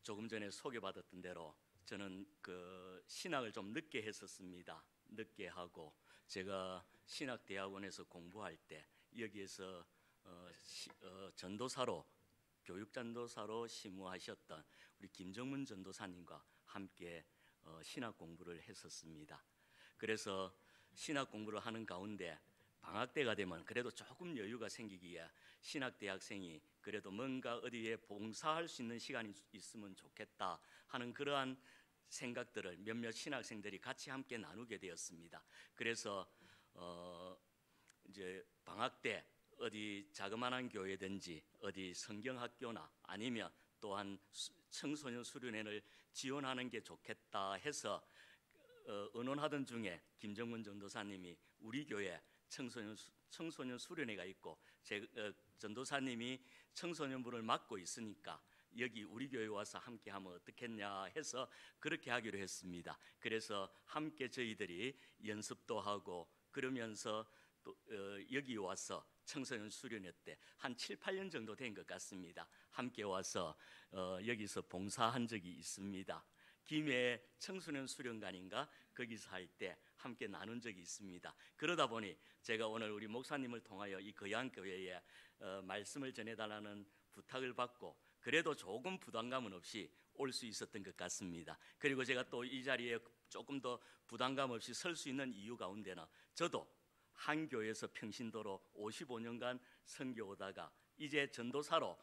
조금 전에 소개받았던 대로 저는 그 신학을 좀 늦게 했었습니다. 늦게 하고 제가 신학대학원에서 공부할 때 여기에서 전도사로 교육전도사로 심무하셨던 우리 김정문 전도사님과 함께 신학 공부를 했었습니다. 그래서 신학 공부를 하는 가운데 방학 때가 되면 그래도 조금 여유가 생기기에 신학대학생이 그래도 뭔가 어디에 봉사할 수 있는 시간이 있으면 좋겠다 하는 그러한 생각들을 몇몇 신학생들이 같이 함께 나누게 되었습니다. 그래서 이제 방학 때 어디 자그마한 교회든지 어디 성경학교나 아니면 또한 청소년 수련회를 지원하는 게 좋겠다 해서 의논하던 중에 김정문 전도사님이 우리 교회 청소년 수련회가 있고 전도사님이 청소년부를 맡고 있으니까 여기 우리 교회 와서 함께 하면 어떻겠냐 해서 그렇게 하기로 했습니다. 그래서 함께 저희들이 연습도 하고 그러면서 또 여기 와서 청소년 수련회 때 한 7, 8년 정도 된 것 같습니다. 함께 와서 여기서 봉사한 적이 있습니다. 김해 청소년 수련관인가 거기서 할 때 함께 나눈 적이 있습니다. 그러다 보니 제가 오늘 우리 목사님을 통하여 이 거양교회에 말씀을 전해달라는 부탁을 받고 그래도 조금 부담감은 없이 올 수 있었던 것 같습니다. 그리고 제가 또 이 자리에 조금 더 부담감 없이 설 수 있는 이유 가운데는 저도 한 교회에서 평신도로 55년간 선교하다가 이제 전도사로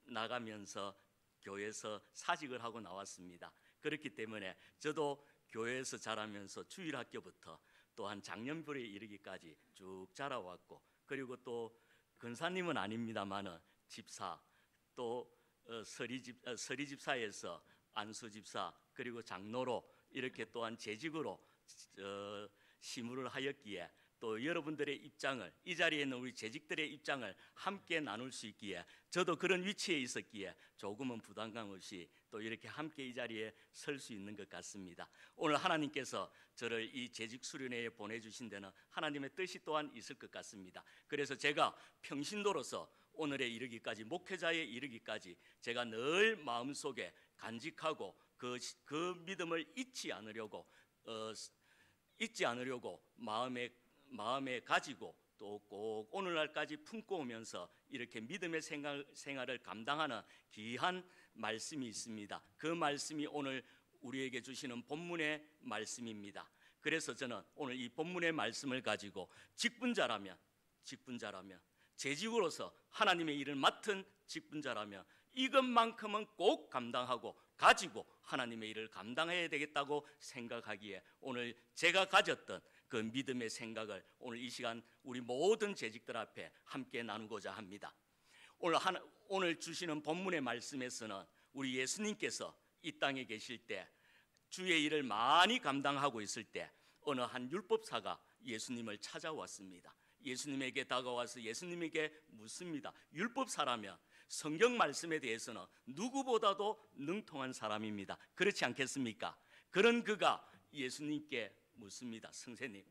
나가면서 교회에서 사직을 하고 나왔습니다. 그렇기 때문에 저도 교회에서 자라면서 주일학교부터 또한 장년부에 이르기까지 쭉 자라왔고 그리고 또 근사님은 아닙니다만은 집사 또 서리집사에서 안수집사 그리고 장로로 이렇게 또한 재직으로 시무를 하였기에 또 여러분들의 입장을 이 자리에 있는 우리 재직들의 입장을 함께 나눌 수 있기에 저도 그런 위치에 있었기에 조금은 부담감 없이 또 이렇게 함께 이 자리에 설 수 있는 것 같습니다. 오늘 하나님께서 저를 이 재직 수련회에 보내주신 데는 하나님의 뜻이 또한 있을 것 같습니다. 그래서 제가 평신도로서 오늘에 이르기까지 목회자에 이르기까지 제가 늘 마음속에 간직하고 그 믿음을 잊지 않으려고 마음에 가지고 또 꼭 오늘날까지 품고 오면서 이렇게 믿음의 생활을 감당하는 귀한 말씀이 있습니다. 그 말씀이 오늘 우리에게 주시는 본문의 말씀입니다. 그래서 저는 오늘 이 본문의 말씀을 가지고 직분자라면 재직으로서 하나님의 일을 맡은 직분자라면 이것만큼은 꼭 감당하고 가지고 하나님의 일을 감당해야 되겠다고 생각하기에 오늘 제가 가졌던 그 믿음의 생각을 오늘 이 시간 우리 모든 재직들 앞에 함께 나누고자 합니다. 오늘 주시는 본문의 말씀에서는 우리 예수님께서 이 땅에 계실 때 주의 일을 많이 감당하고 있을 때 어느 한 율법사가 예수님을 찾아왔습니다. 예수님에게 다가와서 예수님에게 묻습니다. 율법사라면 성경 말씀에 대해서는 누구보다도 능통한 사람입니다. 그렇지 않겠습니까? 그런 그가 예수님께 묻습니다. 선생님,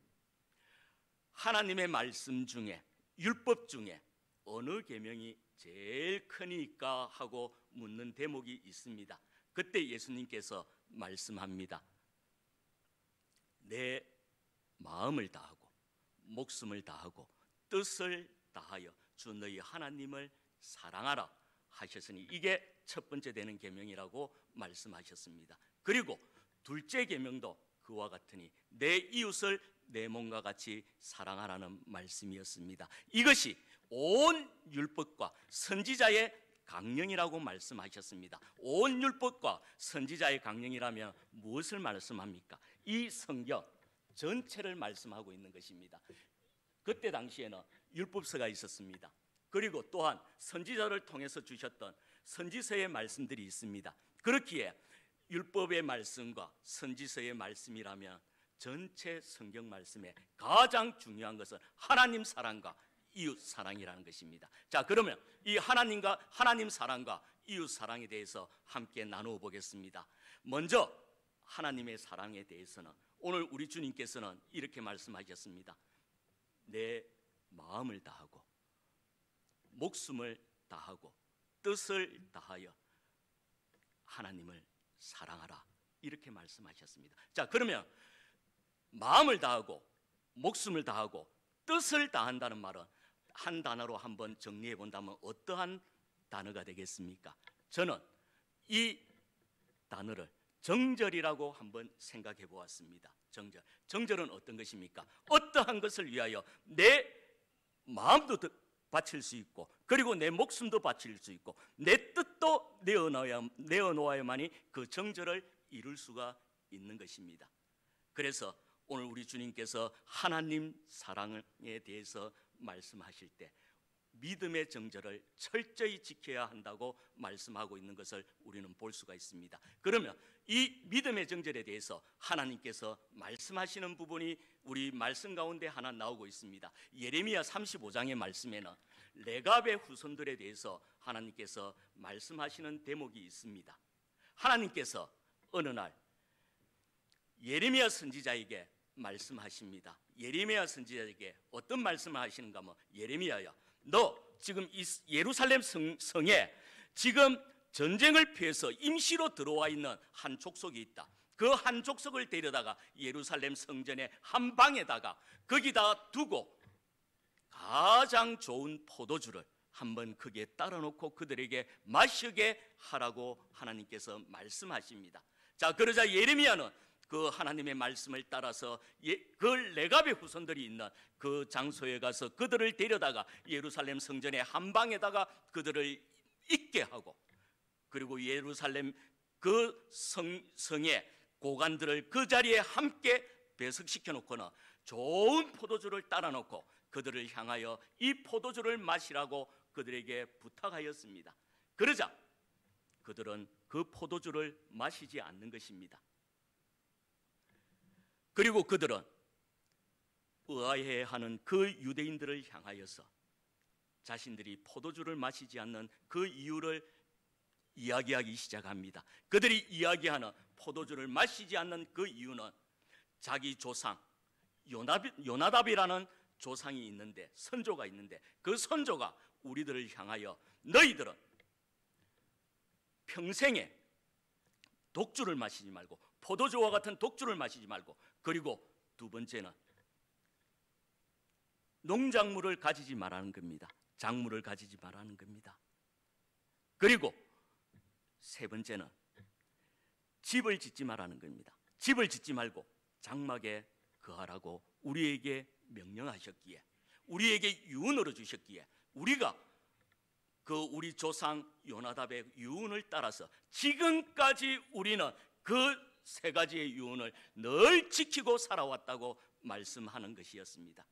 하나님의 말씀 중에 율법 중에 어느 계명이 제일 크니까 하고 묻는 대목이 있습니다. 그때 예수님께서 말씀합니다. 내 마음을 다하고 목숨을 다하고 뜻을 다하여 주 너희 하나님을 사랑하라 하셨으니 이게 첫 번째 되는 계명이라고 말씀하셨습니다. 그리고 둘째 계명도 그와 같으니 내 이웃을 내 몸과 같이 사랑하라는 말씀이었습니다. 이것이 온 율법과 선지자의 강령이라고 말씀하셨습니다. 온 율법과 선지자의 강령이라면 무엇을 말씀합니까? 이 성경 전체를 말씀하고 있는 것입니다. 그때 당시에는 율법서가 있었습니다. 그리고 또한 선지자를 통해서 주셨던 선지서의 말씀들이 있습니다. 그렇기에 율법의 말씀과 선지서의 말씀이라면 전체 성경 말씀에 가장 중요한 것은 하나님 사랑과 이웃 사랑이라는 것입니다. 자, 그러면 이 하나님 사랑과 이웃 사랑에 대해서 함께 나누어 보겠습니다. 먼저 하나님의 사랑에 대해서는 오늘 우리 주님께서는 이렇게 말씀하셨습니다. 내 마음을 다하고 목숨을 다하고 뜻을 다하여 하나님을 사랑하라 이렇게 말씀하셨습니다. 자, 그러면 마음을 다하고 목숨을 다하고 뜻을 다한다는 말은 한 단어로 한번 정리해 본다면 어떠한 단어가 되겠습니까? 저는 이 단어를 정절이라고 한번 생각해 보았습니다. 정절은 어떤 것입니까? 어떠한 것을 위하여 내 마음도 바칠 수 있고, 그리고 내 목숨도 바칠 수 있고, 내 뜻도 내어놓아야만이 그 정절을 이룰 수가 있는 것입니다. 그래서 오늘 우리 주님께서 하나님 사랑에 대해서 말씀하실 때 믿음의 정절을 철저히 지켜야 한다고 말씀하고 있는 것을 우리는 볼 수가 있습니다. 그러면 이 믿음의 정절에 대해서 하나님께서 말씀하시는 부분이 우리 말씀 가운데 하나 나오고 있습니다. 예레미야 35장의 말씀에는 레갑의 후손들에 대해서 하나님께서 말씀하시는 대목이 있습니다. 하나님께서 어느 날 예레미야 선지자에게 말씀하십니다. 예레미야 선지자에게 어떤 말씀을 하시는가 하면, 예레미야야, 너 지금 예루살렘 성에 지금 전쟁을 피해서 임시로 들어와 있는 한 족속이 있다. 그 한 족속을 데려다가 예루살렘 성전의 한 방에다가 거기다 두고 가장 좋은 포도주를 한번 거기에 따라 놓고 그들에게 마시게 하라고 하나님께서 말씀하십니다. 자, 그러자 예레미야는 그 하나님의 말씀을 따라서 그 레갑의 후손들이 있는 그 장소에 가서 그들을 데려다가 예루살렘 성전의 한 방에다가 그들을 있게 하고, 그리고 예루살렘 그 성의 고관들을 그 자리에 함께 배석시켜 놓고는 좋은 포도주를 따라 놓고 그들을 향하여 이 포도주를 마시라고 그들에게 부탁하였습니다. 그러자 그들은 그 포도주를 마시지 않는 것입니다. 그리고 그들은 의아해하는 그 유대인들을 향하여서 자신들이 포도주를 마시지 않는 그 이유를 이야기하기 시작합니다. 그들이 이야기하는 포도주를 마시지 않는 그 이유는 자기 조상 요나답이라는 조상이 있는데, 선조가 있는데, 그 선조가 우리들을 향하여 너희들은 평생에 독주를 마시지 말고, 포도주와 같은 독주를 마시지 말고, 그리고 두 번째는 농작물을 가지지 말라는 겁니다. 작물을 가지지 말라는 겁니다. 그리고 세 번째는 집을 짓지 말라는 겁니다. 집을 짓지 말고 장막에 거하라고 우리에게 명령하셨기에, 우리에게 유언으로 주셨기에, 우리가 우리 조상 요나답의 유언을 따라서 지금까지 우리는 그 세 가지의 유언을 늘 지키고 살아왔다고 말씀하는 것이었습니다.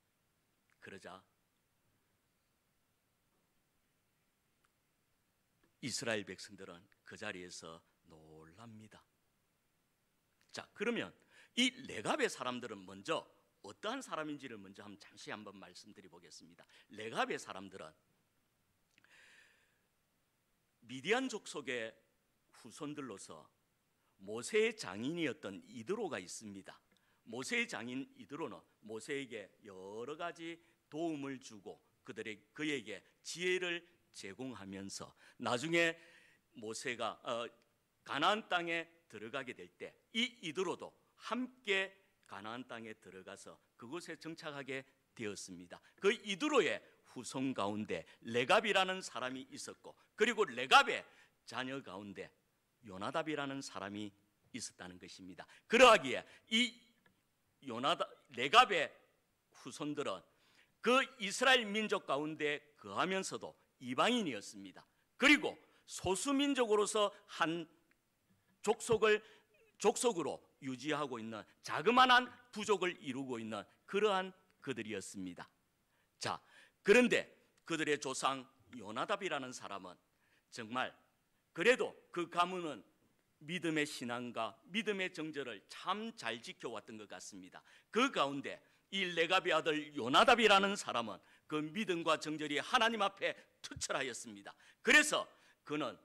그러자 이스라엘 백성들은 그 자리에서 놀랍니다. 자, 그러면 이 레갑의 사람들은 먼저 어떠한 사람인지를 먼저 잠시 한번 말씀드려 보겠습니다. 레갑의 사람들은 미디안 족속의 후손들로서 모세의 장인이었던 이드로가 있습니다. 모세의 장인 이드로는 모세에게 여러 가지 도움을 주고 그에게 지혜를 제공하면서 나중에 모세가 가나안 땅에 들어가게 될 때 이 이드로도 함께 가나안 땅에 들어가서 그곳에 정착하게 되었습니다. 그 이드로의 후손 가운데 레갑이라는 사람이 있었고, 그리고 레갑의 자녀 가운데 요나답이라는 사람이 있었다는 것입니다. 그러하기에 이 레갑의 후손들은 그 이스라엘 민족 가운데 거하면서도 이방인이었습니다. 그리고 소수민족으로서 한 족속으로 유지하고 있는 자그마한 부족을 이루고 있는 그러한 그들이었습니다. 자, 그런데 그들의 조상 요나답이라는 사람은 정말 그래도 그 가문은 믿음의 신앙과 믿음의 정절을 참 잘 지켜왔던 것 같습니다. 그 가운데 이 레갑의 아들 요나답이라는 사람은 그 믿음과 정절이 하나님 앞에 투철하였습니다. 그래서 그는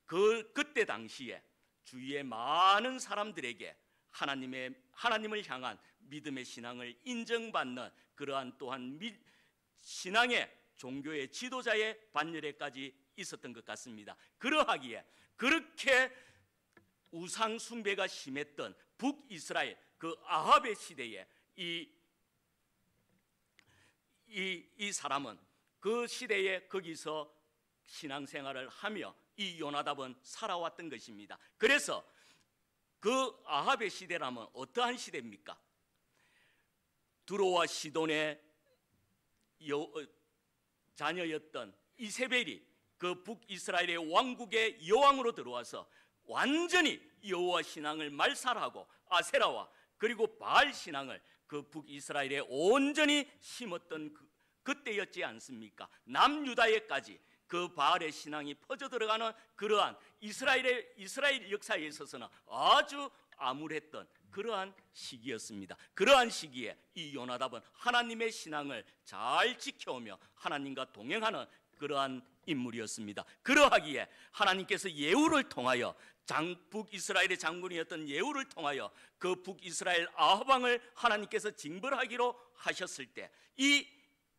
그때 당시에 주위의 많은 사람들에게 하나님을 향한 믿음의 신앙을 인정받는 그러한 또한 신앙의 종교의 지도자의 반열에까지 있었던 것 같습니다. 그러하기에 그렇게 우상 숭배가 심했던 북이스라엘 그 아합의 시대에 이 사람은 그 시대에 거기서 신앙생활을 하며 이 요나답은 살아왔던 것입니다. 그래서 그 아합의 시대라면 어떠한 시대입니까? 두로와 시돈의 자녀였던 이세벨이 그 북이스라엘의 왕국의 여왕으로 들어와서 완전히 여호와 신앙을 말살하고 아세라와 그리고 바알 신앙을 그 북이스라엘에 온전히 심었던 그때였지 않습니까? 남유다에까지 그 바알의 신앙이 퍼져 들어가는 그러한 이스라엘 역사에 있어서는 아주 암울했던 그러한 시기였습니다. 그러한 시기에 이 요나답은 하나님의 신앙을 잘 지켜오며 하나님과 동행하는 그러한 인물이었습니다. 그러하기에 하나님께서 예후를 통하여 북이스라엘의 장군이었던 예후를 통하여 그 북이스라엘 아합 왕을 하나님께서 징벌하기로 하셨을 때 이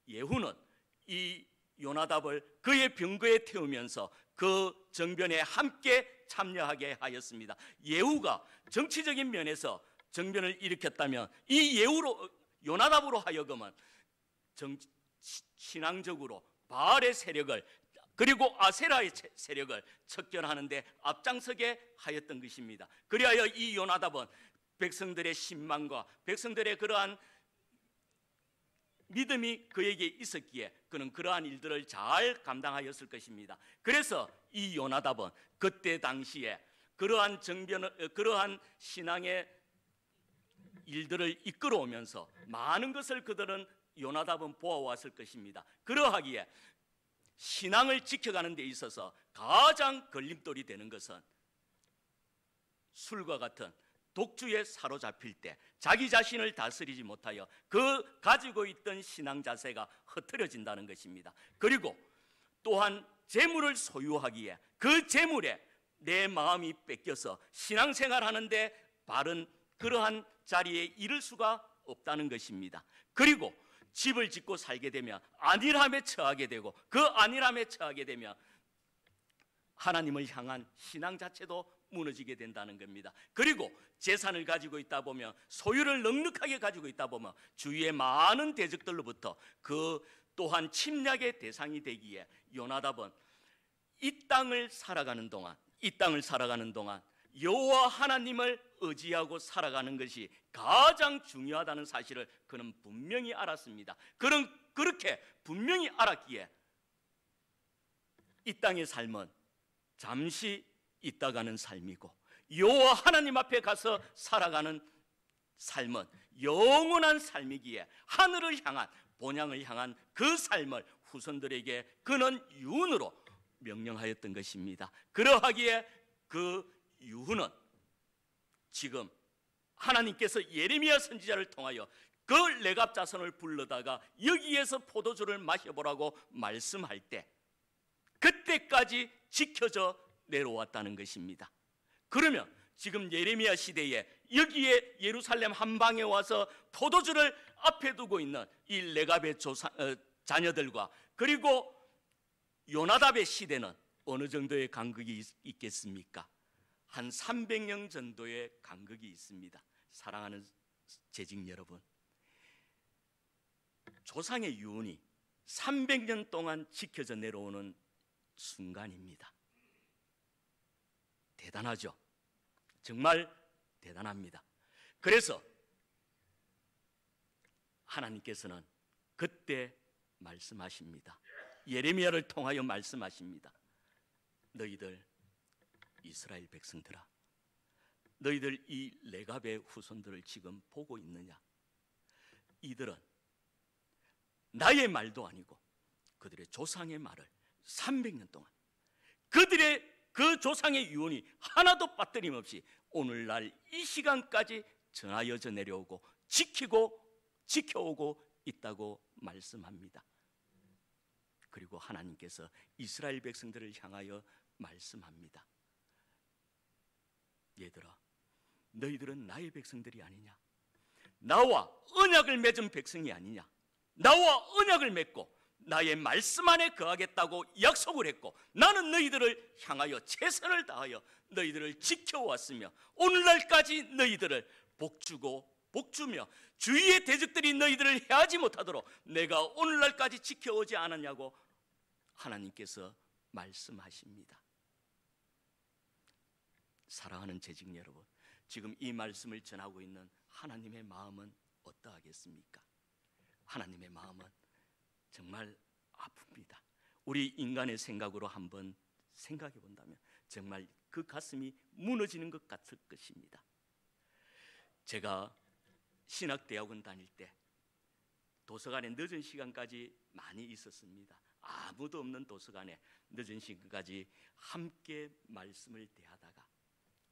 예후는 이 요나답을 그의 병거에 태우면서 그 정변에 함께 참여하게 하였습니다. 예후가 정치적인 면에서 정변을 일으켰다면 이 요나답으로 하여금은 신앙적으로 바알의 세력을 그리고 아세라의 세력을 척결하는 데 앞장서게 하였던 것입니다. 그리하여 이 요나답은 백성들의 신망과 백성들의 그러한 믿음이 그에게 있었기에 그는 그러한 일들을 잘 감당하였을 것입니다. 그래서 이 요나답은 그때 당시에 그러한 그러한 신앙의 일들을 이끌어오면서 많은 것을 그들은 요나답은 보아왔을 것입니다. 그러하기에 신앙을 지켜가는 데 있어서 가장 걸림돌이 되는 것은 술과 같은 독주에 사로잡힐 때 자기 자신을 다스리지 못하여 그 가지고 있던 신앙 자세가 흐트러진다는 것입니다. 그리고 또한 재물을 소유하기에 그 재물에 내 마음이 뺏겨서 신앙생활하는데 바른 그러한 자리에 이를 수가 없다는 것입니다. 그리고 집을 짓고 살게 되면 안일함에 처하게 되고 그 안일함에 처하게 되면 하나님을 향한 신앙 자체도 무너지게 된다는 겁니다. 그리고 재산을 가지고 있다 보면 소유를 넉넉하게 가지고 있다 보면 주위의 많은 대적들로부터 그 또한 침략의 대상이 되기에 요나답은 이 땅을 살아가는 동안 여호와 하나님을 의지하고 살아가는 것이 가장 중요하다는 사실을 그는 분명히 알았습니다. 그는 그렇게 분명히 알았기에 이 땅의 삶은 잠시 있다가는 삶이고 여호와 하나님 앞에 가서 살아가는 삶은 영원한 삶이기에 하늘을 향한 본향을 향한 그 삶을 후손들에게 그는 유언으로 명령하였던 것입니다. 그러하기에 그 유언은 지금 하나님께서 예레미야 선지자를 통하여 그 레갑 자손을 불러다가 여기에서 포도주를 마셔보라고 말씀할 때 그때까지 지켜져 내려왔다는 것입니다. 그러면 지금 예레미야 시대에 여기에 예루살렘 한방에 와서 포도주를 앞에 두고 있는 이 레갑의 자녀들과 그리고 요나답의 시대는 어느 정도의 간극이 있겠습니까? 한 300년 정도의 간극이 있습니다. 사랑하는 재직 여러분, 조상의 유언이 300년 동안 지켜져 내려오는 순간입니다. 대단하죠? 정말 대단합니다. 그래서 하나님께서는 그때 말씀하십니다. 예레미야를 통하여 말씀하십니다. 너희들 이스라엘 백성들아, 너희들 이 레갑의 후손들을 지금 보고 있느냐? 이들은 나의 말도 아니고 그들의 조상의 말을 300년 동안 그들의 그 조상의 유언이 하나도 빠뜨림없이 오늘날 이 시간까지 전하여져 내려오고 지켜오고 있다고 말씀합니다. 그리고 하나님께서 이스라엘 백성들을 향하여 말씀합니다. 얘들아, 너희들은 나의 백성들이 아니냐? 나와 언약을 맺은 백성이 아니냐? 나와 언약을 맺고 나의 말씀 안에 거하겠다고 약속을 했고, 나는 너희들을 향하여 최선을 다하여 너희들을 지켜왔으며 오늘날까지 너희들을 복주고 복주며 주위의 대적들이 너희들을 해하지 못하도록 내가 오늘날까지 지켜오지 않았냐고 하나님께서 말씀하십니다. 사랑하는 재직 여러분, 지금 이 말씀을 전하고 있는 하나님의 마음은 어떠하겠습니까? 하나님의 마음은 정말 아픕니다. 우리 인간의 생각으로 한번 생각해 본다면 정말 그 가슴이 무너지는 것 같을 것입니다. 제가 신학대학원 다닐 때 도서관에 늦은 시간까지 많이 있었습니다. 아무도 없는 도서관에 늦은 시간까지 함께 말씀을 대하다가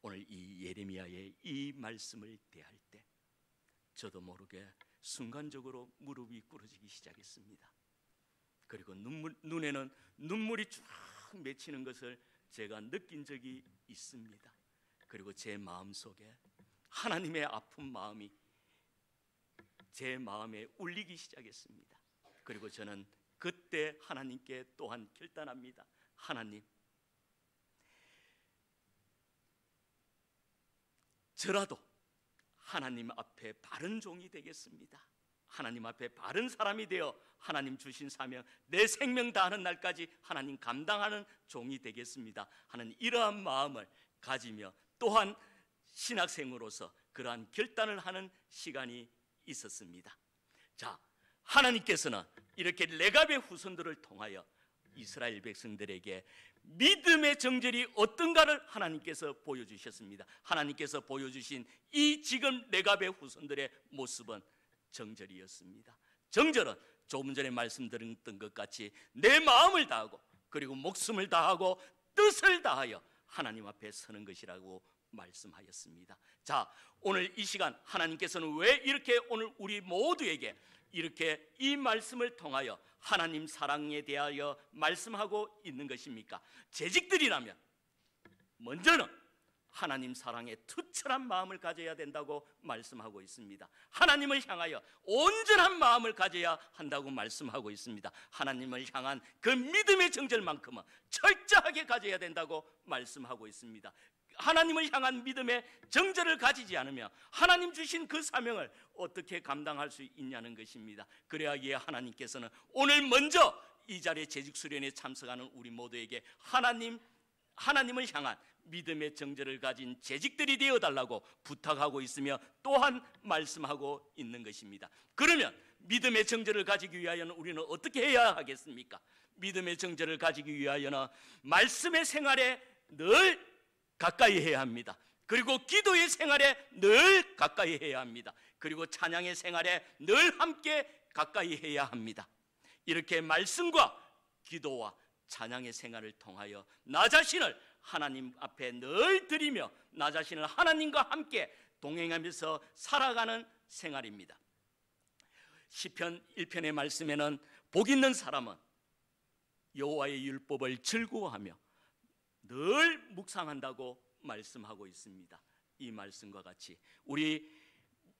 오늘 이 예레미야의 이 말씀을 대할 때 저도 모르게 순간적으로 무릎이 꿇어지기 시작했습니다. 그리고 눈에는 눈물이 쫙 맺히는 것을 제가 느낀 적이 있습니다. 그리고 제 마음속에 하나님의 아픈 마음이 제 마음에 울리기 시작했습니다. 그리고 저는 그때 하나님께 또한 결단합니다. 하나님, 저라도 하나님 앞에 바른 종이 되겠습니다. 하나님 앞에 바른 사람이 되어 하나님 주신 사명, 내 생명 다하는 날까지 하나님 감당하는 종이 되겠습니다 하는 이러한 마음을 가지며 또한 신학생으로서 그러한 결단을 하는 시간이 있었습니다. 자, 하나님께서는 이렇게 레갑의 후손들을 통하여 이스라엘 백성들에게 믿음의 정절이 어떤가를 하나님께서 보여주셨습니다. 하나님께서 보여주신 이 지금 레갑의 후손들의 모습은 정절이었습니다. 정절은 조금 전에 말씀드렸던 것 같이 내 마음을 다하고 그리고 목숨을 다하고 뜻을 다하여 하나님 앞에 서는 것이라고 말씀하였습니다. 자, 오늘 이 시간 하나님께서는 왜 이렇게 오늘 우리 모두에게 이렇게 이 말씀을 통하여 하나님 사랑에 대하여 말씀하고 있는 것입니까? 재직들이라면 먼저는 하나님 사랑에 투철한 마음을 가져야 된다고 말씀하고 있습니다. 하나님을 향하여 온전한 마음을 가져야 한다고 말씀하고 있습니다. 하나님을 향한 그 믿음의 정절만큼은 철저하게 가져야 된다고 말씀하고 있습니다. 하나님을 향한 믿음의 정절을 가지지 않으면 하나님 주신 그 사명을 어떻게 감당할 수 있냐는 것입니다. 그래야기에 하나님께서는 오늘 먼저 이 자리에 재직 수련에 참석하는 우리 모두에게 하나님을 향한 믿음의 정절을 가진 재직들이 되어달라고 부탁하고 있으며 또한 말씀하고 있는 것입니다. 그러면 믿음의 정절을 가지기 위하여는 우리는 어떻게 해야 하겠습니까? 믿음의 정절을 가지기 위하여는 말씀의 생활에 늘 가까이 해야 합니다. 그리고 기도의 생활에 늘 가까이 해야 합니다. 그리고 찬양의 생활에 늘 함께 가까이 해야 합니다. 이렇게 말씀과 기도와 찬양의 생활을 통하여 나 자신을 하나님 앞에 늘 드리며 나 자신을 하나님과 함께 동행하면서 살아가는 생활입니다. 시편 1편의 말씀에는 복 있는 사람은 여호와의 율법을 즐거워하며 늘 묵상한다고 말씀하고 있습니다. 이 말씀과 같이 우리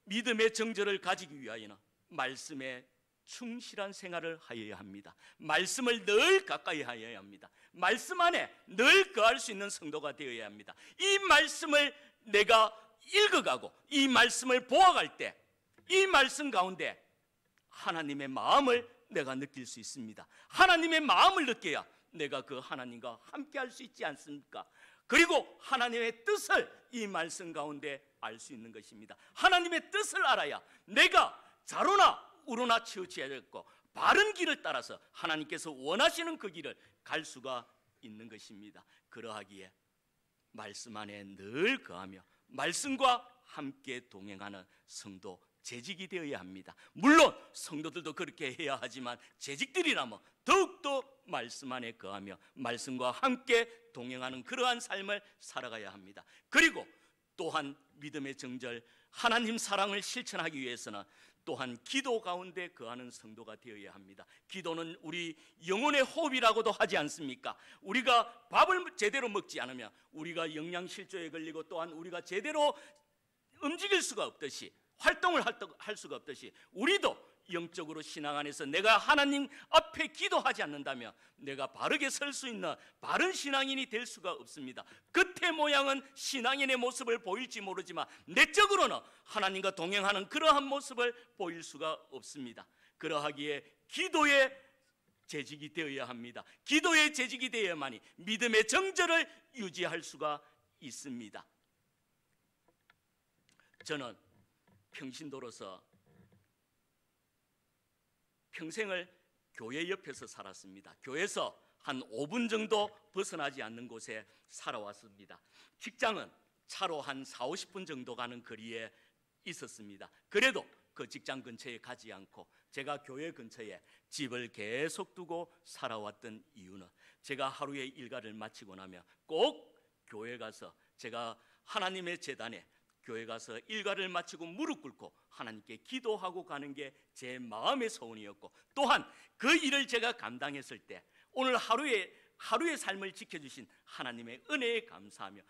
믿음의 정절을 가지기 위하여는 말씀에 충실한 생활을 하여야 합니다. 말씀을 늘 가까이 하여야 합니다. 말씀 안에 늘 거할 수 있는 성도가 되어야 합니다. 이 말씀을 내가 읽어가고 이 말씀을 보아갈 때 이 말씀 가운데 하나님의 마음을 내가 느낄 수 있습니다. 하나님의 마음을 느껴야 내가 그 하나님과 함께 할 수 있지 않습니까? 그리고 하나님의 뜻을 이 말씀 가운데 알 수 있는 것입니다. 하나님의 뜻을 알아야 내가 좌로나 우로나 치우쳐야겠고 바른 길을 따라서 하나님께서 원하시는 그 길을 갈 수가 있는 것입니다. 그러하기에 말씀 안에 늘 거하며 말씀과 함께 동행하는 성도 재직이 되어야 합니다. 물론 성도들도 그렇게 해야 하지만 재직들이라면 더욱더 말씀 안에 거하며 말씀과 함께 동행하는 그러한 삶을 살아가야 합니다. 그리고 또한 믿음의 정절 하나님 사랑을 실천하기 위해서는 또한 기도 가운데 거하는 성도가 되어야 합니다. 기도는 우리 영혼의 호흡이라고도 하지 않습니까? 우리가 밥을 제대로 먹지 않으면 우리가 영양실조에 걸리고 또한 우리가 제대로 움직일 수가 없듯이 활동을 할 수가 없듯이 우리도 영적으로 신앙 안에서 내가 하나님 앞에 기도하지 않는다면 내가 바르게 설 수 있는 바른 신앙인이 될 수가 없습니다. 겉의 모양은 신앙인의 모습을 보일지 모르지만 내적으로는 하나님과 동행하는 그러한 모습을 보일 수가 없습니다. 그러하기에 기도의 재직이 되어야 합니다. 기도의 재직이 되어야만이 믿음의 정절을 유지할 수가 있습니다. 저는 평신도로서 평생을 교회 옆에서 살았습니다. 교회에서 한 5분 정도 벗어나지 않는 곳에 살아왔습니다. 직장은 차로 한 4, 50분 정도 가는 거리에 있었습니다. 그래도 그 직장 근처에 가지 않고 제가 교회 근처에 집을 계속 두고 살아왔던 이유는 제가 하루의 일과를 마치고 나면 꼭 교회 가서 제가 하나님의 제단에 교회 가서 일과를 마치고 무릎 꿇고 하나님께 기도하고 가는 게 제 마음의 소원이었고, 또한 그 일을 제가 감당했을 때 오늘 하루의 삶을 지켜주신 하나님의 은혜에 감사하며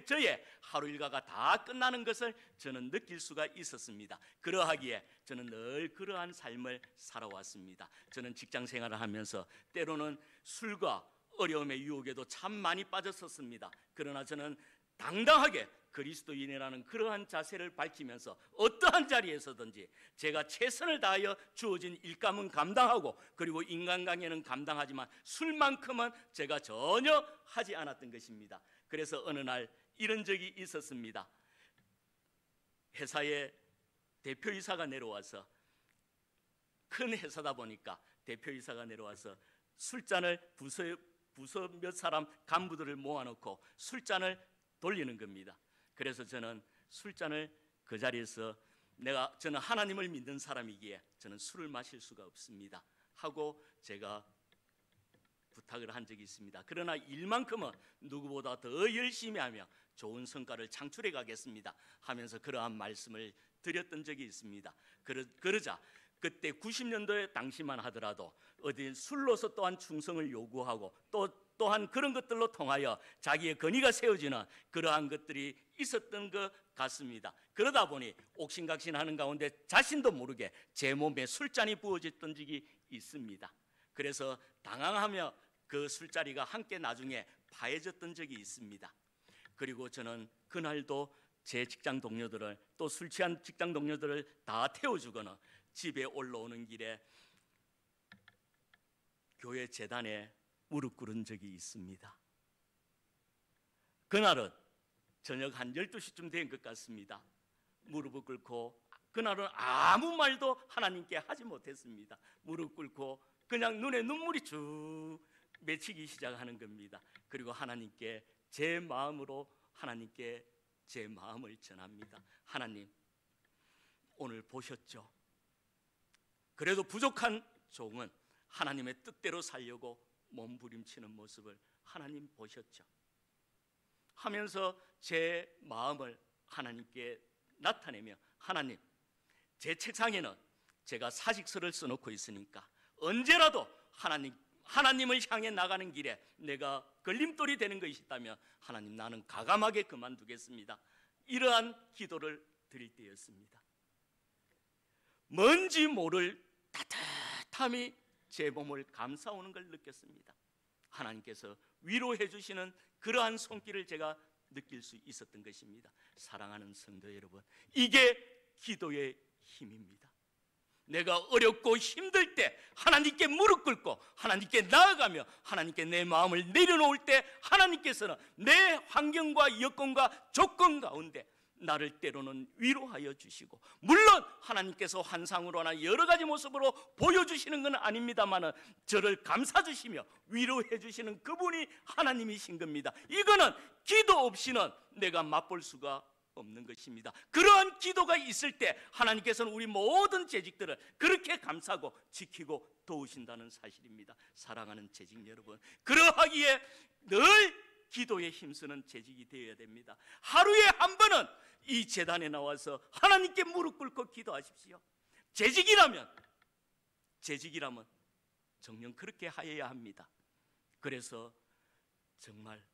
저의 하루 일과가 다 끝나는 것을 저는 느낄 수가 있었습니다. 그러하기에 저는 늘 그러한 삶을 살아왔습니다. 저는 직장 생활을 하면서 때로는 술과 어려움의 유혹에도 참 많이 빠졌었습니다. 그러나 저는 당당하게 그리스도인이라는 그러한 자세를 밝히면서 어떠한 자리에서든지 제가 최선을 다하여 주어진 일감은 감당하고, 그리고 인간관계는 감당하지만 술만큼은 제가 전혀 하지 않았던 것입니다. 그래서 어느 날 이런 적이 있었습니다. 회사에 대표이사가 내려와서, 큰 회사다 보니까 대표이사가 내려와서 술잔을 부서 몇 사람 간부들을 모아놓고 술잔을 돌리는 겁니다. 그래서 저는 술잔을 그 자리에서 저는 하나님을 믿는 사람이기에 저는 술을 마실 수가 없습니다 하고 제가 부탁을 한 적이 있습니다. 그러나 일만큼은 누구보다 더 열심히 하며 좋은 성과를 창출해 가겠습니다 하면서 그러한 말씀을 드렸던 적이 있습니다. 그러자 그때 90년도에 당시만 하더라도 어디 술로서 또한 충성을 요구하고 또한 그런 것들로 통하여 자기의 권위가 세워지는 그러한 것들이 있었던 것 같습니다. 그러다 보니 옥신각신하는 가운데 자신도 모르게 제 몸에 술잔이 부어졌던 적이 있습니다. 그래서 당황하며 그 술자리가 함께 나중에 파해졌던 적이 있습니다. 그리고 저는 그날도 제 직장 동료들을, 또 술 취한 직장 동료들을 다 태워주거나 집에 올라오는 길에 교회 제단에 무릎 꿇은 적이 있습니다. 그날은 저녁 한 12시쯤 된 것 같습니다. 무릎을 꿇고 그날은 아무 말도 하나님께 하지 못했습니다. 무릎 꿇고 그냥 눈에 눈물이 쭉 맺히기 시작하는 겁니다. 그리고 하나님께 제 마음으로 하나님께 제 마음을 전합니다. 하나님, 오늘 보셨죠? 그래도 부족한 종은 하나님의 뜻대로 살려고 몸부림치는 모습을 하나님 보셨죠? 하면서 제 마음을 하나님께 나타내며, 하나님, 제 책상에는 제가 사직서를 써놓고 있으니까 언제라도 하나님을 향해 나가는 길에 내가 걸림돌이 되는 것이 있다면 하나님, 나는 가감하게 그만두겠습니다. 이러한 기도를 드릴 때였습니다. 뭔지 모를 따뜻함이 제 몸을 감싸오는 걸 느꼈습니다. 하나님께서 위로해 주시는 그러한 손길을 제가 느낄 수 있었던 것입니다. 사랑하는 성도 여러분, 이게 기도의 힘입니다. 내가 어렵고 힘들 때 하나님께 무릎 꿇고 하나님께 나아가며 하나님께 내 마음을 내려놓을 때 하나님께서는 내 환경과 여건과 조건 가운데 나를 때로는 위로하여 주시고, 물론 하나님께서 환상으로나 여러 가지 모습으로 보여주시는 건 아닙니다만 저를 감싸주시며 위로해 주시는 그분이 하나님이신 겁니다. 이거는 기도 없이는 내가 맛볼 수가 없는 것입니다. 그러한 기도가 있을 때 하나님께서는 우리 모든 재직들을 그렇게 감싸고 지키고 도우신다는 사실입니다. 사랑하는 재직 여러분, 그러하기에 늘 기도에 힘쓰는 재직이 되어야 됩니다. 하루에 한 번은 이 제단에 나와서 하나님께 무릎 꿇고 기도하십시오. 재직이라면 정녕 그렇게 하여야 합니다. 그래서 정말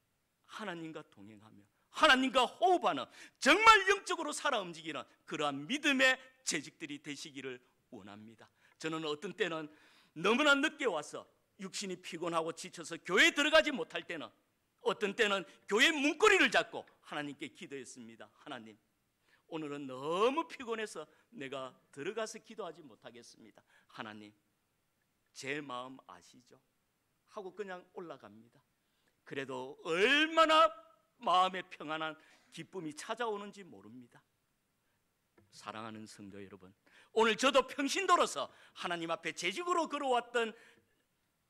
하나님과 동행하며 하나님과 호흡하는, 정말 영적으로 살아 움직이는 그러한 믿음의 재직들이 되시기를 원합니다. 저는 어떤 때는 너무나 늦게 와서 육신이 피곤하고 지쳐서 교회에 들어가지 못할 때는, 어떤 때는 교회 문고리를 잡고 하나님께 기도했습니다. 하나님, 오늘은 너무 피곤해서 내가 들어가서 기도하지 못하겠습니다. 하나님, 제 마음 아시죠? 하고 그냥 올라갑니다. 그래도 얼마나 마음에 평안한 기쁨이 찾아오는지 모릅니다. 사랑하는 성도 여러분, 오늘 저도 평신도로서 하나님 앞에 재직으로 걸어왔던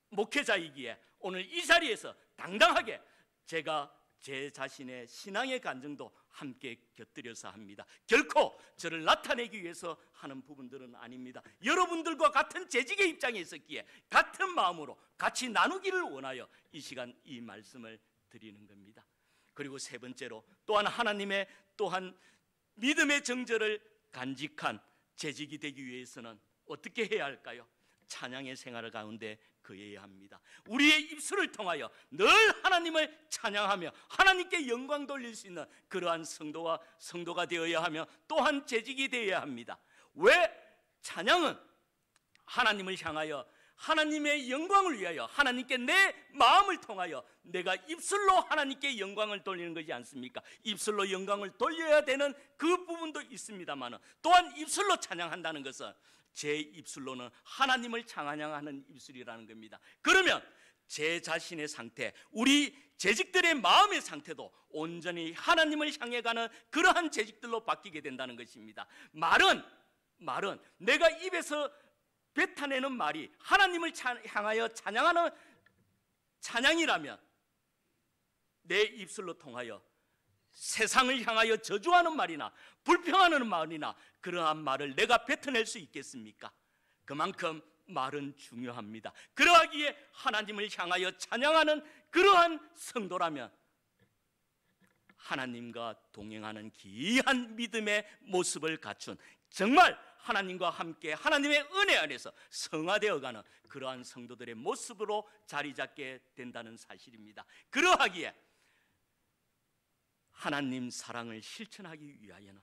목회자이기에 오늘 이 자리에서 당당하게 제가 제 자신의 신앙의 간증도 함께 곁들여서 합니다. 결코 저를 나타내기 위해서 하는 부분들은 아닙니다. 여러분들과 같은 재직의 입장에 있었기에 같은 마음으로 같이 나누기를 원하여 이 시간 이 말씀을 드리는 겁니다. 그리고 세 번째로 또한 하나님의 또한 믿음의 정절을 간직한 재직이 되기 위해서는 어떻게 해야 할까요? 찬양의 생활 가운데 거해야 합니다. 우리의 입술을 통하여 늘 하나님을 찬양하며 하나님께 영광 돌릴 수 있는 그러한 성도가 되어야 하며 또한 재직이 되어야 합니다. 왜? 찬양은 하나님을 향하여 하나님의 영광을 위하여 하나님께 내 마음을 통하여 내가 입술로 하나님께 영광을 돌리는 것이 않습니까? 입술로 영광을 돌려야 되는 그 부분도 있습니다만 또한 입술로 찬양한다는 것은 제 입술로는 하나님을 찬양하는 입술이라는 겁니다. 그러면 제 자신의 상태, 우리 재직들의 마음의 상태도 온전히 하나님을 향해 가는 그러한 재직들로 바뀌게 된다는 것입니다. 말은 내가 입에서 뱉어내는 말이 하나님을 향하여 찬양하는 찬양이라면 내 입술로 통하여 세상을 향하여 저주하는 말이나 불평하는 말이나 그러한 말을 내가 뱉어낼 수 있겠습니까? 그만큼 말은 중요합니다. 그러하기에 하나님을 향하여 찬양하는 그러한 성도라면 하나님과 동행하는 귀한 믿음의 모습을 갖춘, 정말 하나님과 함께 하나님의 은혜 안에서 성화되어가는 그러한 성도들의 모습으로 자리 잡게 된다는 사실입니다. 그러하기에 하나님 사랑을 실천하기 위하여는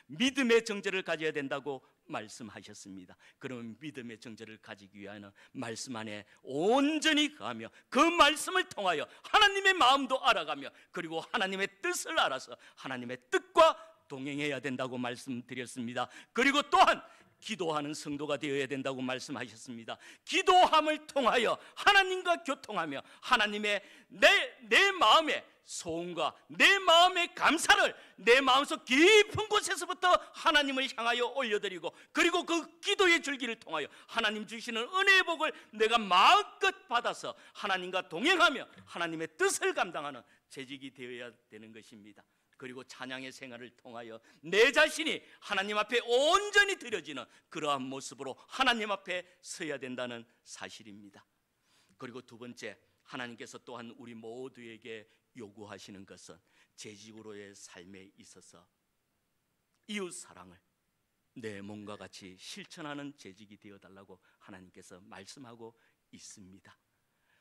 믿음의 정죄를 가져야 된다고 말씀하셨습니다. 그러면 믿음의 정죄를 가지기 위하여는 말씀 안에 온전히 거하며 그 말씀을 통하여 하나님의 마음도 알아가며 그리고 하나님의 뜻을 알아서 하나님의 뜻과 동행해야 된다고 말씀드렸습니다. 그리고 또한 기도하는 성도가 되어야 된다고 말씀하셨습니다. 기도함을 통하여 하나님과 교통하며 하나님의 내 마음의 소원과 내 마음의 감사를 내 마음속 깊은 곳에서부터 하나님을 향하여 올려드리고 그리고 그 기도의 줄기를 통하여 하나님 주시는 은혜의 복을 내가 마음껏 받아서 하나님과 동행하며 하나님의 뜻을 감당하는 재직이 되어야 되는 것입니다. 그리고 찬양의 생활을 통하여 내 자신이 하나님 앞에 온전히 드려지는 그러한 모습으로 하나님 앞에 서야 된다는 사실입니다. 그리고 두 번째, 하나님께서 또한 우리 모두에게 요구하시는 것은 재직으로의 삶에 있어서 이웃 사랑을 내 몸과 같이 실천하는 재직이 되어달라고 하나님께서 말씀하고 있습니다.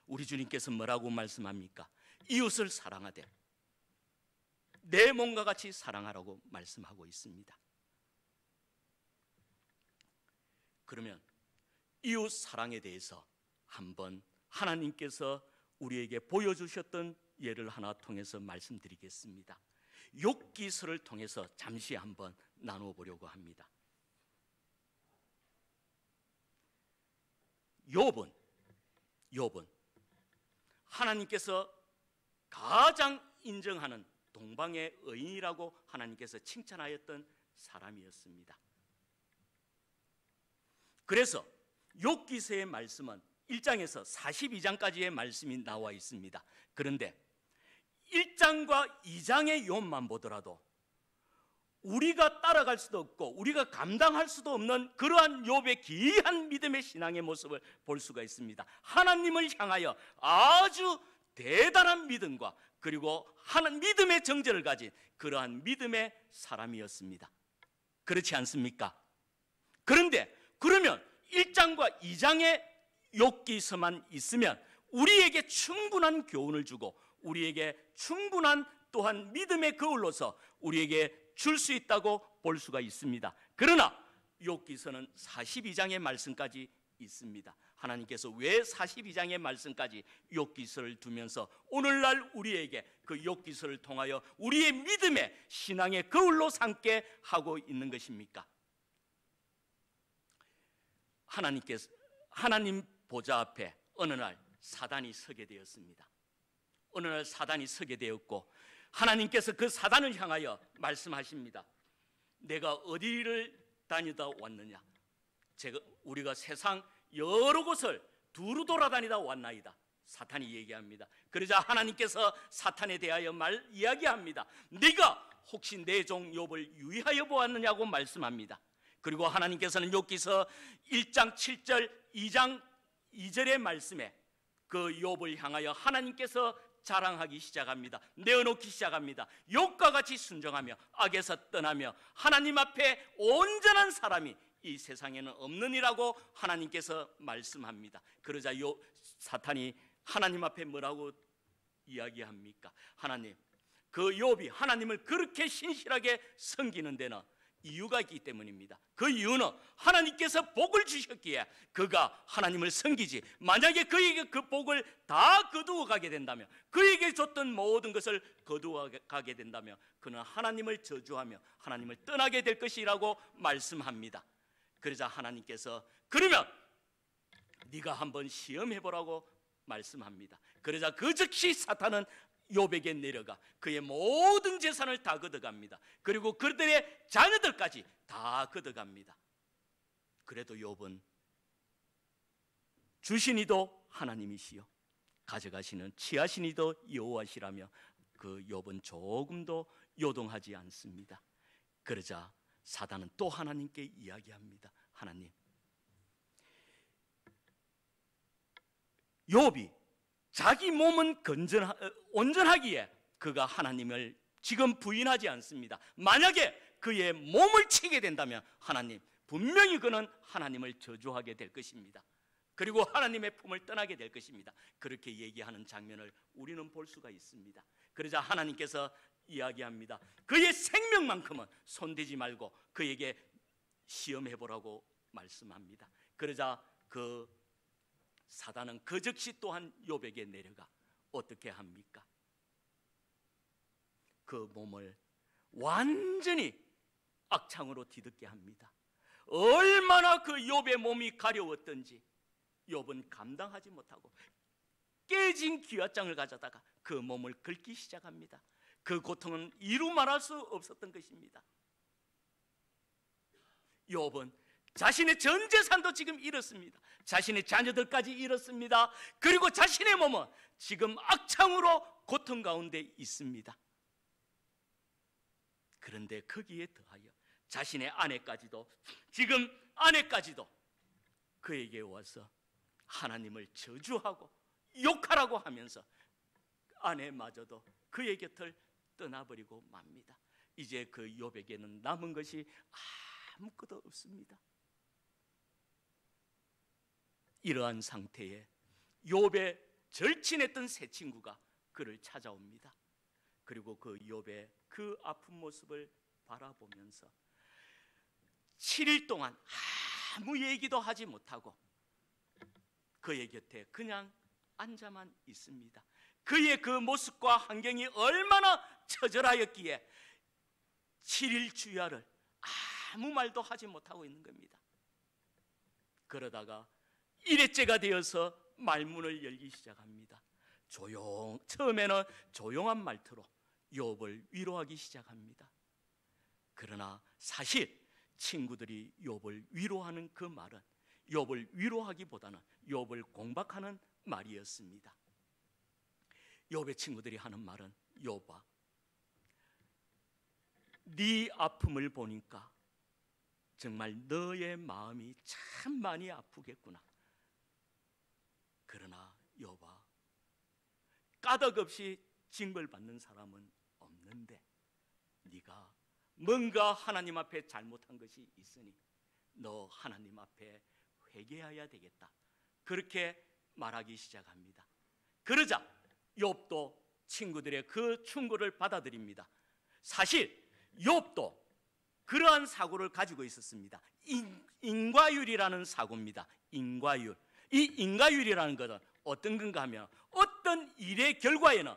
우리 주님께서 뭐라고 말씀합니까? 이웃을 사랑하되 내 몸과 같이 사랑하라고 말씀하고 있습니다. 그러면 이웃 사랑에 대해서 한번 하나님께서 우리에게 보여주셨던 예를 하나 통해서 말씀드리겠습니다. 욥기서를 통해서 잠시 한번 나눠보려고 합니다. 욥은 하나님께서 가장 인정하는 동방의 의인이라고 하나님께서 칭찬하였던 사람이었습니다. 그래서 욥기서의 말씀은 1장에서 42장까지의 말씀이 나와 있습니다. 그런데 1장과 2장의 욥만 보더라도 우리가 따라갈 수도 없고 우리가 감당할 수도 없는 그러한 욥의 귀한 믿음의 신앙의 모습을 볼 수가 있습니다. 하나님을 향하여 아주 대단한 믿음과 그리고 믿음의 정죄를 가진 그러한 믿음의 사람이었습니다. 그렇지 않습니까? 그런데 그러면 1장과 2장의 욥기서만 있으면 우리에게 충분한 교훈을 주고 우리에게 충분한 또한 믿음의 거울로서 우리에게 줄 수 있다고 볼 수가 있습니다. 그러나 욥기서는 42장의 말씀까지 있습니다. 하나님께서 왜 42장의 말씀까지 욥기서를 두면서 오늘날 우리에게 그 욥기서를 통하여 우리의 믿음의 신앙의 거울로 삼게 하고 있는 것입니까? 하나님 보좌 앞에 어느 날 사단이 서게 되었습니다. 어느 날 사단이 서게 되었고 하나님께서 그 사단을 향하여 말씀하십니다. 내가 어디를 다니다 왔느냐? 우리가 세상 여러 곳을 두루 돌아다니다 왔나이다. 사탄이 얘기합니다. 그러자 하나님께서 사탄에 대하여 이야기합니다. 네가 혹시 내 종 욥을 유의하여 보았느냐고 말씀합니다. 그리고 하나님께서는 욥기서 1장 7절 2장 2절의 말씀에 그 욥을 향하여 하나님께서 자랑하기 시작합니다. 내어놓기 시작합니다. 욥과 같이 순종하며 악에서 떠나며 하나님 앞에 온전한 사람이 이 세상에는 없느니라고 하나님께서 말씀합니다. 그러자 사탄이 하나님 앞에 뭐라고 이야기합니까? 하나님, 그 욥이 하나님을 그렇게 신실하게 섬기는 데는 이유가 있기 때문입니다. 그 이유는 하나님께서 복을 주셨기에 그가 하나님을 섬기지, 만약에 그에게 그 복을 다 거두어 가게 된다면, 그에게 줬던 모든 것을 거두어 가게 된다면 그는 하나님을 저주하며 하나님을 떠나게 될 것이라고 말씀합니다. 그러자 하나님께서 그러면 네가 한번 시험해보라고 말씀합니다. 그러자 그 즉시 사탄은 욥에게 내려가 그의 모든 재산을 다 걷어갑니다. 그리고 그들의 자녀들까지 다 걷어갑니다. 그래도 욥은 주시니도 하나님이시요 가져가시는 취하시니도 여호와시라며 그 욥은 조금도 요동하지 않습니다. 그러자 사단은 또 하나님께 이야기합니다. 하나님, 욥이 자기 몸은 온전하기에 그가 하나님을 지금 부인하지 않습니다. 만약에 그의 몸을 치게 된다면 하나님, 분명히 그는 하나님을 저주하게 될 것입니다. 그리고 하나님의 품을 떠나게 될 것입니다. 그렇게 얘기하는 장면을 우리는 볼 수가 있습니다. 그러자 하나님께서 이야기합니다. 그의 생명만큼은 손대지 말고 그에게 시험해보라고 말씀합니다. 그러자 그 사단은 그 즉시 또한 욥에게 내려가 어떻게 합니까? 그 몸을 완전히 악창으로 뒤덮게 합니다. 얼마나 그 욥의 몸이 가려웠던지 욥은 감당하지 못하고 깨진 기와장을 가져다가 그 몸을 긁기 시작합니다. 그 고통은 이루 말할 수 없었던 것입니다. 욥은 자신의 전 재산도 지금 잃었습니다. 자신의 자녀들까지 잃었습니다. 그리고 자신의 몸은 지금 악창으로 고통 가운데 있습니다. 그런데 거기에 더하여 자신의 아내까지도, 지금 아내까지도 그에게 와서 하나님을 저주하고 욕하라고 하면서 아내마저도 그의 곁을 떠나버리고 맙니다. 이제 그 욥에게는 남은 것이 아무것도 없습니다. 이러한 상태에 욥의 절친했던 세 친구가 그를 찾아옵니다. 그리고 그 욥의 그 아픈 모습을 바라보면서 7일 동안 아무 얘기도 하지 못하고 그의 곁에 그냥 앉아만 있습니다. 그의 그 모습과 환경이 얼마나 처절하였기에 7일 주야를 아무 말도 하지 못하고 있는 겁니다. 그러다가 1회째가 되어서 말문을 열기 시작합니다. 처음에는 조용한 말투로 욥을 위로하기 시작합니다. 그러나 사실 친구들이 욥을 위로하는 그 말은 욥을 위로하기보다는 욥을 공박하는 말이었습니다. 욥의 친구들이 하는 말은 욥아, 네 아픔을 보니까 정말 너의 마음이 참 많이 아프겠구나. 그러나 욥아, 까닭 없이 징벌받는 사람은 없는데 네가 뭔가 하나님 앞에 잘못한 것이 있으니 너 하나님 앞에 회개해야 되겠다. 그렇게 말하기 시작합니다. 그러자 욥도 친구들의 그 충고를 받아들입니다. 사실 욥도 그러한 사고를 가지고 있었습니다. 인과율이라는 사고입니다. 인과율. 이 인과율이라는 것은 어떤 건가 하면 어떤 일의 결과에는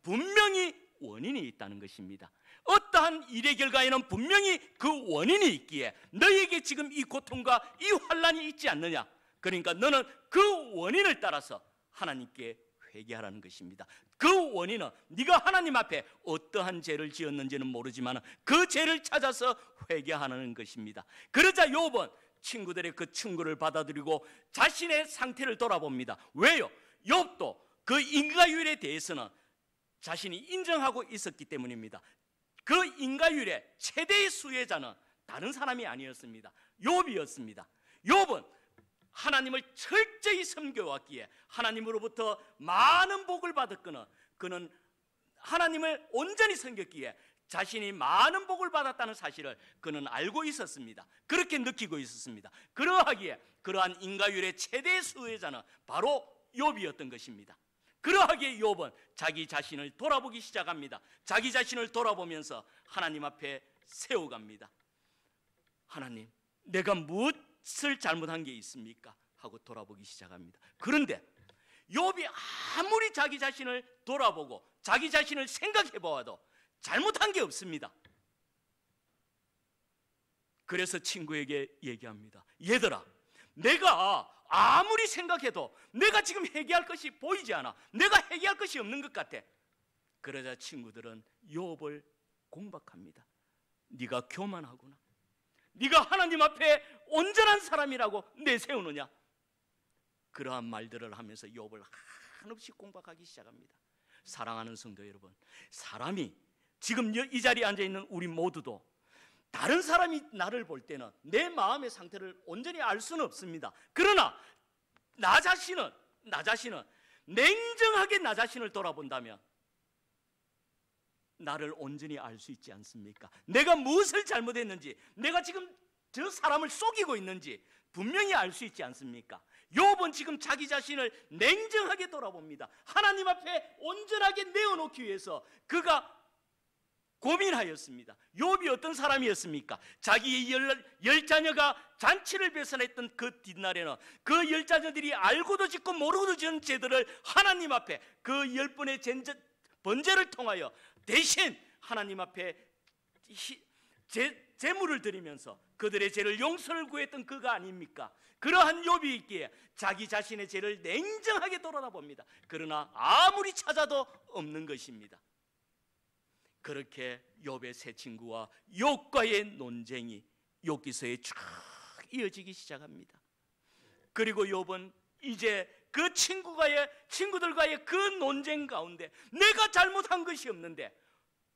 분명히 원인이 있다는 것입니다. 어떠한 일의 결과에는 분명히 그 원인이 있기에 너에게 지금 이 고통과 이 환난이 있지 않느냐? 그러니까 너는 그 원인을 따라서 하나님께 회개하라는 것입니다. 그 원인은 네가 하나님 앞에 어떠한 죄를 지었는지는 모르지만 그 죄를 찾아서 회개하는 것입니다. 그러자 욥은 친구들의 그 충고를 받아들이고 자신의 상태를 돌아봅니다. 왜요? 욥도 그 인과율에 대해서는 자신이 인정하고 있었기 때문입니다. 그 인과율의 최대의 수혜자는 다른 사람이 아니었습니다. 욥이었습니다. 욥은 하나님을 철저히 섬겨왔기에 하나님으로부터 많은 복을 받았거나 그는 하나님을 온전히 섬겼기에 자신이 많은 복을 받았다는 사실을 그는 알고 있었습니다. 그렇게 느끼고 있었습니다. 그러하기에 그러한 인과율의 최대 수혜자는 바로 욥이었던 것입니다. 그러하기에 욥은 자기 자신을 돌아보기 시작합니다. 자기 자신을 돌아보면서 하나님 앞에 세워갑니다. 하나님, 내가 무엇을 잘못한 게 있습니까? 하고 돌아보기 시작합니다. 그런데 욥이 아무리 자기 자신을 돌아보고 자기 자신을 생각해 보아도 잘못한 게 없습니다. 그래서 친구에게 얘기합니다. 얘들아, 내가 아무리 생각해도 내가 지금 해결할 것이 보이지 않아. 내가 해결할 것이 없는 것 같아. 그러자 친구들은 욥을 공박합니다. 네가 교만하구나. 네가 하나님 앞에 온전한 사람이라고 내세우느냐. 그러한 말들을 하면서 욥을 한없이 공박하기 시작합니다. 사랑하는 성도 여러분, 사람이 지금 이 자리에 앉아있는 우리 모두도 다른 사람이 나를 볼 때는 내 마음의 상태를 온전히 알 수는 없습니다. 그러나 나 자신은 냉정하게 나 자신을 돌아본다면 나를 온전히 알 수 있지 않습니까? 내가 무엇을 잘못했는지, 내가 지금 저 사람을 속이고 있는지 분명히 알 수 있지 않습니까? 욥은 지금 자기 자신을 냉정하게 돌아봅니다. 하나님 앞에 온전하게 내어놓기 위해서 그가 고민하였습니다. 욥이 어떤 사람이었습니까? 자기의 열 자녀가 잔치를 배설했던 그 뒷날에는 그 열 자녀들이 알고도 짓고 모르고도 지은 죄들을 하나님 앞에 그 10번의 번제를 통하여 대신 하나님 앞에 제물을 드리면서 그들의 죄를 용서를 구했던 그가 아닙니까? 그러한 욥이 있기에 자기 자신의 죄를 냉정하게 돌아다봅니다. 그러나 아무리 찾아도 없는 것입니다. 그렇게 욥의 세 친구와 욥과의 논쟁이 욥기서에 쭉 이어지기 시작합니다. 그리고 욥은 이제 그 친구들과의 그 논쟁 가운데 내가 잘못한 것이 없는데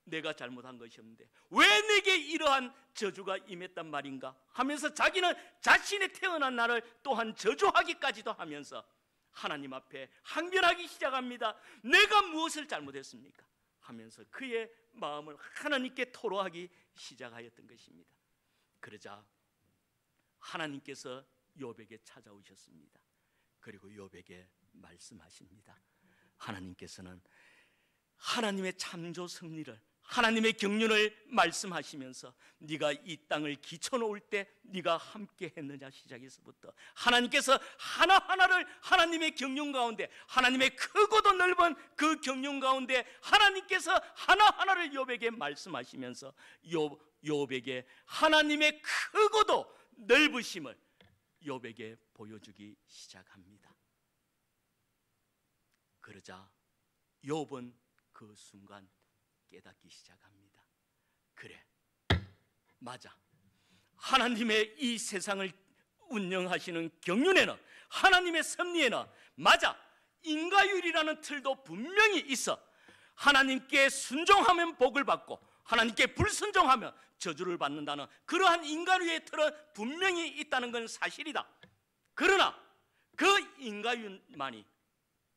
왜 내게 이러한 저주가 임했단 말인가 하면서 자기는 자신의 태어난 날을 또한 저주하기까지도 하면서 하나님 앞에 항변하기 시작합니다. 내가 무엇을 잘못했습니까? 하면서 그의 마음을 하나님께 토로하기 시작하였던 것입니다. 그러자 하나님께서 욥에게 찾아오셨습니다. 그리고 욥에게 말씀하십니다. 하나님께서는 하나님의 창조 섭리를, 하나님의 경륜을 말씀하시면서 네가 이 땅을 기쳐놓을 때 네가 함께 했느냐 시작해서부터 하나님께서 하나하나를 하나님의 경륜 가운데, 하나님의 크고도 넓은 그 경륜 가운데 하나님께서 하나하나를 욥에게 말씀하시면서 욥에게 하나님의 크고도 넓으심을 욥에게 보여주기 시작합니다. 그러자 욥은 그 순간 깨닫기 시작합니다. 그래, 맞아. 하나님의 이 세상을 운영하시는 경륜에는, 하나님의 섭리에는 맞아, 인과율이라는 틀도 분명히 있어. 하나님께 순종하면 복을 받고 하나님께 불순종하면 저주를 받는다는 그러한 인과율의 틀은 분명히 있다는 건 사실이다. 그러나 그 인과율만이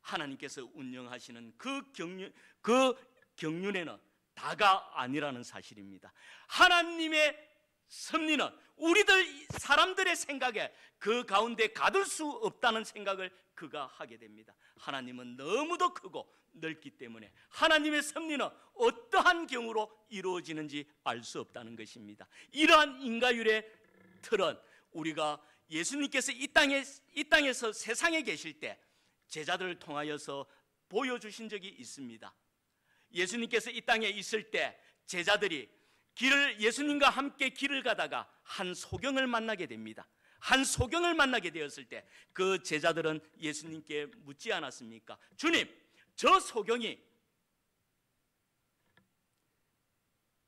하나님께서 운영하시는 그 경륜에는 다가 아니라는 사실입니다. 하나님의 섭리는 우리들 사람들의 생각에 그 가운데 가둘 수 없다는 생각을 그가 하게 됩니다. 하나님은 너무도 크고 넓기 때문에 하나님의 섭리는 어떠한 경우로 이루어지는지 알 수 없다는 것입니다. 이러한 인과율의 틀은 우리가 예수님께서 이 땅에서 세상에 계실 때 제자들을 통하여서 보여주신 적이 있습니다. 예수님께서 이 땅에 있을 때 제자들이 예수님과 함께 길을 가다가 한 소경을 만나게 됩니다. 한 소경을 만나게 되었을 때 그 제자들은 예수님께 묻지 않았습니까? 주님, 저 소경이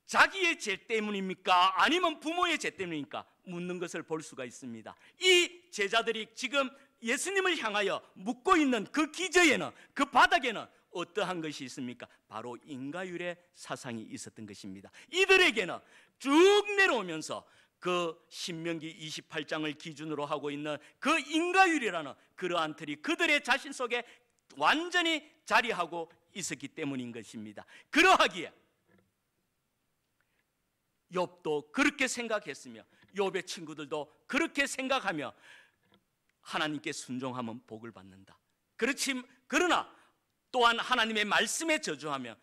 자기의 죄 때문입니까? 아니면 부모의 죄 때문입니까? 묻는 것을 볼 수가 있습니다. 이 제자들이 지금 예수님을 향하여 묻고 있는 그 기저에는, 그 바닥에는 어떠한 것이 있습니까? 바로 인과율의 사상이 있었던 것입니다. 이들에게는 쭉 내려오면서 그 신명기 28장을 기준으로 하고 있는 그 인과율이라는 그러한 틀이 그들의 자신 속에 완전히 자리하고 있었기 때문인 것입니다. 그러하기에 욥도 그렇게 생각했으며 욥의 친구들도 그렇게 생각하며 하나님께 순종하면 복을 받는다. 그러나 또한 하나님의 말씀에 저주하며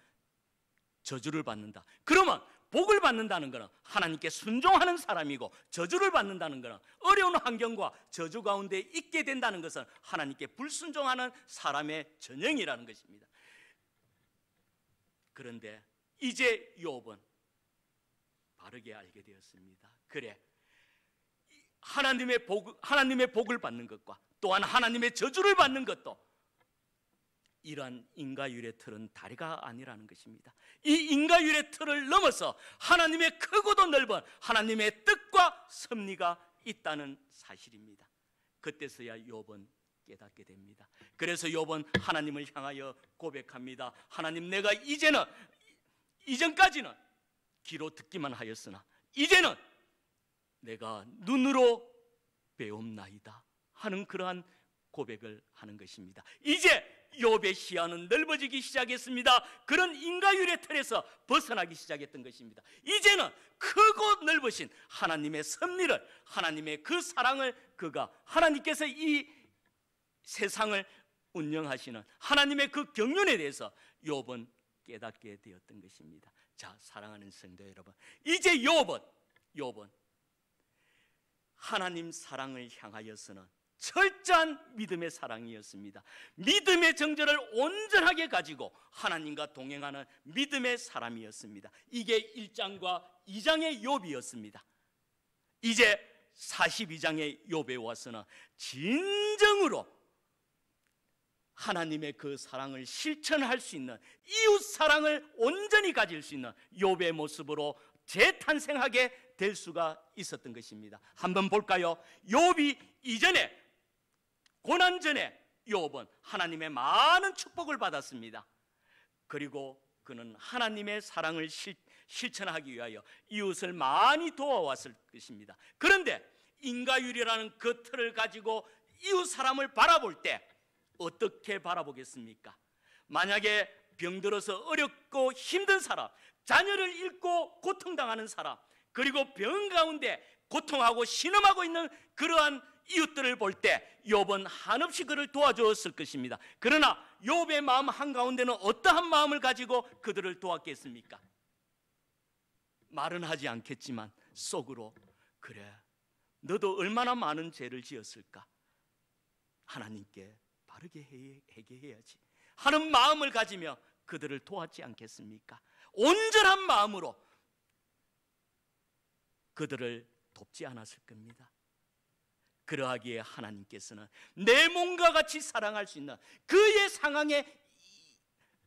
저주를 받는다. 그러면 복을 받는다는 것은 하나님께 순종하는 사람이고, 저주를 받는다는 것은 어려운 환경과 저주 가운데 있게 된다는 것은 하나님께 불순종하는 사람의 전형이라는 것입니다. 그런데 이제 욥은 바르게 알게 되었습니다. 그래, 하나님의 복을 받는 것과 또한 하나님의 저주를 받는 것도 이러한 인과율의 틀은 다리가 아니라는 것입니다. 이 인과율의 틀을 넘어서 하나님의 크고도 넓은 하나님의 뜻과 섭리가 있다는 사실입니다. 그때서야 욥은 깨닫게 됩니다. 그래서 욥은 하나님을 향하여 고백합니다. 하나님, 내가 이전까지는 귀로 듣기만 하였으나 이제는 내가 눈으로 배움나이다 하는 그러한 고백을 하는 것입니다. 이제 욥의 시야는 넓어지기 시작했습니다. 그런 인과율의 틀에서 벗어나기 시작했던 것입니다. 이제는 크고 넓으신 하나님의 섭리를, 하나님의 그 사랑을 하나님께서 이 세상을 운영하시는 하나님의 그 경륜에 대해서 욥은 깨닫게 되었던 것입니다. 자, 사랑하는 성도 여러분, 이제 욥은 하나님 사랑을 향하여서는 철저한 믿음의 사랑이었습니다. 믿음의 정절을 온전하게 가지고 하나님과 동행하는 믿음의 사람이었습니다. 이게 1장과 2장의 욥이었습니다. 이제 42장의 욥에 와서는 진정으로 하나님의 그 사랑을 실천할 수 있는, 이웃 사랑을 온전히 가질 수 있는 욥의 모습으로 재탄생하게 될 수가 있었던 것입니다. 한번 볼까요? 욥이 이전에, 고난 전에 욥은 하나님의 많은 축복을 받았습니다. 그리고 그는 하나님의 사랑을 실천하기 위하여 이웃을 많이 도와왔을 것입니다. 그런데 인과율이라는 그 틀을 가지고 이웃 사람을 바라볼 때 어떻게 바라보겠습니까? 만약에 병들어서 어렵고 힘든 사람, 자녀를 잃고 고통당하는 사람, 그리고 병 가운데 고통하고 신음하고 있는 그러한 이웃들을 볼 때 욥은 한없이 그를 도와주었을 것입니다. 그러나 욥의 마음 한가운데는 어떠한 마음을 가지고 그들을 도왔겠습니까? 말은 하지 않겠지만 속으로, 그래, 너도 얼마나 많은 죄를 지었을까? 하나님께 바르게 회개해야지 하는 마음을 가지며 그들을 도왔지 않겠습니까? 온전한 마음으로 그들을 돕지 않았을 겁니다. 그러하기에 하나님께서는 내 몸과 같이 사랑할 수 있는 그의 상황에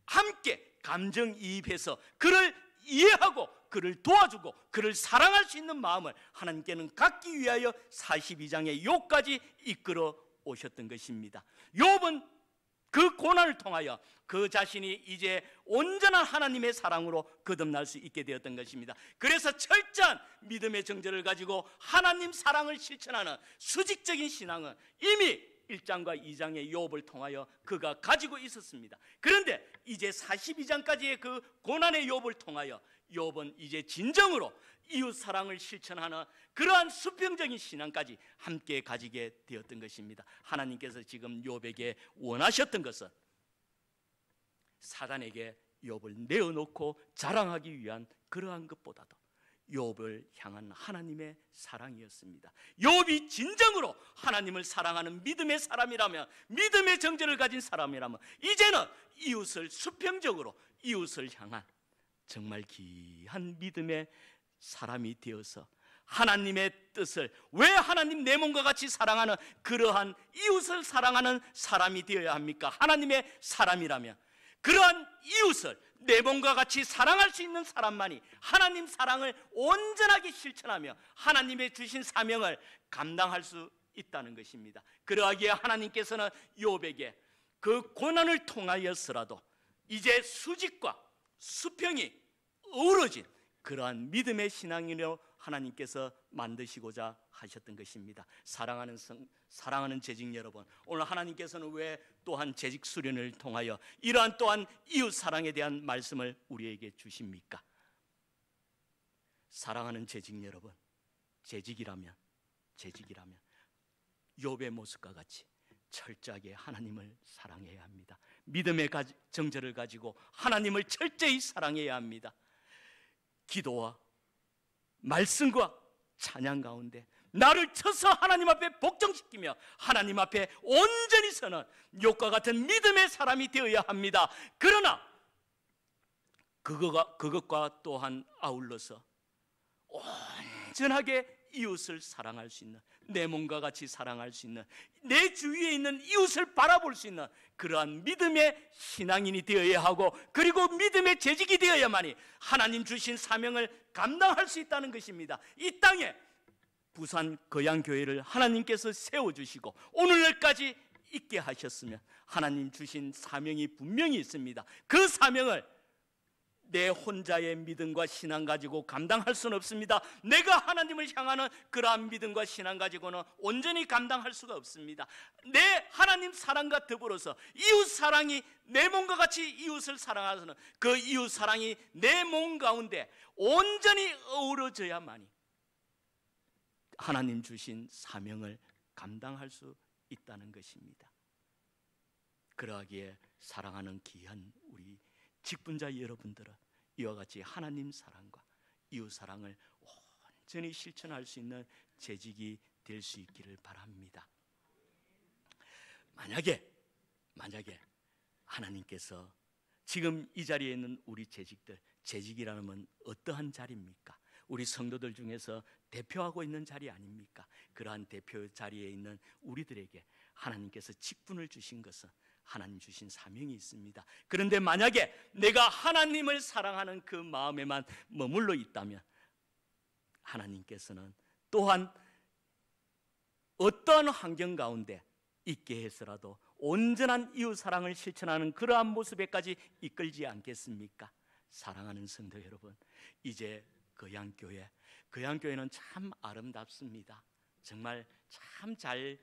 함께 감정이입해서 그를 이해하고 그를 도와주고 그를 사랑할 수 있는 마음을 하나님께는 갖기 위하여 42장의 욥까지 이끌어 오셨던 것입니다. 욥은 그 고난을 통하여 그 자신이 이제 온전한 하나님의 사랑으로 거듭날 수 있게 되었던 것입니다. 그래서 철저한 믿음의 정절을 가지고 하나님 사랑을 실천하는 수직적인 신앙은 이미 1장과 2장의 욥을 통하여 그가 가지고 있었습니다. 그런데 이제 42장까지의 그 고난의 욥을 통하여 욥은 이제 진정으로 이웃 사랑을 실천하는 그러한 수평적인 신앙까지 함께 가지게 되었던 것입니다. 하나님께서 지금 욥에게 원하셨던 것은 사단에게 욥을 내어놓고 자랑하기 위한 그러한 것보다도 욥을 향한 하나님의 사랑이었습니다. 욥이 진정으로 하나님을 사랑하는 믿음의 사람이라면, 믿음의 정죄를 가진 사람이라면 이제는 이웃을 수평적으로 이웃을 향한 정말 귀한 믿음의 사람이 되어서 하나님의 뜻을, 왜 하나님 내 몸과 같이 사랑하는 그러한 이웃을 사랑하는 사람이 되어야 합니까? 하나님의 사람이라면 그러한 이웃을 내 몸과 같이 사랑할 수 있는 사람만이 하나님 사랑을 온전하게 실천하며 하나님의 주신 사명을 감당할 수 있다는 것입니다. 그러하기에 하나님께서는 욥에게 그 고난을 통하여서라도 이제 수직과 수평이 어우러진 그러한 믿음의 신앙으로 하나님께서 만드시고자 하셨던 것입니다. 사랑하는 재직 여러분, 오늘 하나님께서는 왜 또한 재직 수련을 통하여 이러한 또한 이웃 사랑에 대한 말씀을 우리에게 주십니까? 사랑하는 재직 여러분, 재직이라면 욥의 모습과 같이 철저하게 하나님을 사랑해야 합니다. 믿음의 정절을 가지고 하나님을 철저히 사랑해야 합니다. 기도와 말씀과 찬양 가운데 나를 쳐서 하나님 앞에 복종시키며 하나님 앞에 온전히 서는 욥과 같은 믿음의 사람이 되어야 합니다. 그러나 그것과 또한 아울러서 온전하게 이웃을 사랑할 수 있는, 내 몸과 같이 사랑할 수 있는, 내 주위에 있는 이웃을 바라볼 수 있는 그러한 믿음의 신앙인이 되어야 하고, 그리고 믿음의 재직이 되어야만이 하나님 주신 사명을 감당할 수 있다는 것입니다. 이 땅에 부산 거양교회를 하나님께서 세워주시고 오늘날까지 있게 하셨으면 하나님 주신 사명이 분명히 있습니다. 그 사명을 내 혼자의 믿음과 신앙 가지고 감당할 수는 없습니다. 내가 하나님을 향하는 그러한 믿음과 신앙 가지고는 온전히 감당할 수가 없습니다. 내 하나님 사랑과 더불어서 이웃 사랑이 내 몸과 같이 이웃을 사랑하는 그 이웃 사랑이 내 몸 가운데 온전히 어우러져야만이 하나님 주신 사명을 감당할 수 있다는 것입니다. 그러하기에 사랑하는 귀한 우리 직분자 여러분들은 이와 같이 하나님 사랑과 이웃 사랑을 온전히 실천할 수 있는 재직이 될 수 있기를 바랍니다. 만약에 하나님께서 지금 이 자리에 있는 우리 재직들, 재직이라는 어떠한 자리입니까? 우리 성도들 중에서 대표하고 있는 자리 아닙니까? 그러한 대표 자리에 있는 우리들에게 하나님께서 직분을 주신 것은 하나님 주신 사명이 있습니다. 그런데 만약에 내가 하나님을 사랑하는 그 마음에만 머물러 있다면 하나님께서는 또한 어떠한 환경 가운데 있게 해서라도 온전한 이웃 사랑을 실천하는 그러한 모습에까지 이끌지 않겠습니까? 사랑하는 성도 여러분, 이제 거양교회는 참 아름답습니다. 정말 참 잘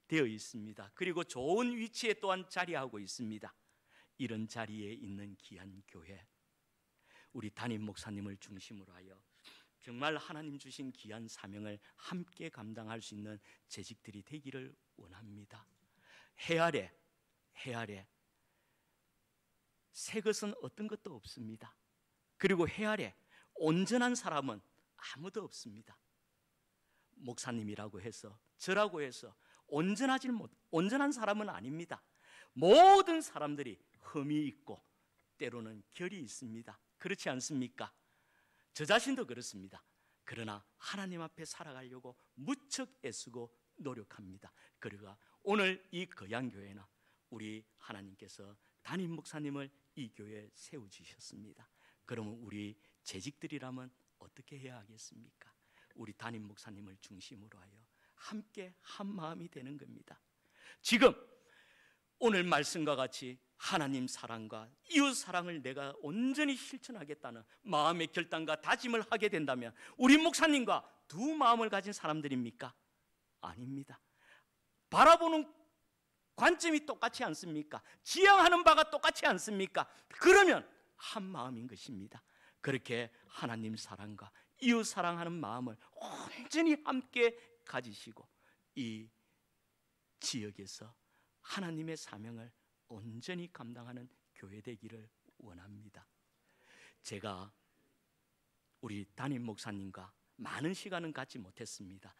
되어 있습니다. 그리고 좋은 위치에 또한 자리하고 있습니다. 이런 자리에 있는 귀한 교회, 우리 담임 목사님을 중심으로 하여 정말 하나님 주신 귀한 사명을 함께 감당할 수 있는 재직들이 되기를 원합니다. 해 아래 새 것은 어떤 것도 없습니다. 그리고 해 아래 온전한 사람은 아무도 없습니다. 목사님이라고 해서, 저라고 해서 온전한 사람은 아닙니다. 모든 사람들이 흠이 있고 때로는 결이 있습니다. 그렇지 않습니까? 저 자신도 그렇습니다. 그러나 하나님 앞에 살아가려고 무척 애쓰고 노력합니다. 그러가 오늘 이 거양교회나 우리 하나님께서 담임 목사님을 이 교회에 세워주셨습니다. 그러면 우리 재직들이라면 어떻게 해야 하겠습니까? 우리 담임 목사님을 중심으로 하여 함께 한 마음이 되는 겁니다. 지금 오늘 말씀과 같이 하나님 사랑과 이웃 사랑을 내가 온전히 실천하겠다는 마음의 결단과 다짐을 하게 된다면 우리 목사님과 두 마음을 가진 사람들입니까? 아닙니다. 바라보는 관점이 똑같지 않습니까? 지향하는 바가 똑같지 않습니까? 그러면 한 마음인 것입니다. 그렇게 하나님 사랑과 이웃 사랑하는 마음을 온전히 함께 가지시고 이 지역에서 하나님의 사명을 온전히 감당하는 교회 되기를 원합니다. 제가 우리 담임 목사님과 많은 시간은 갖지 못했습니다.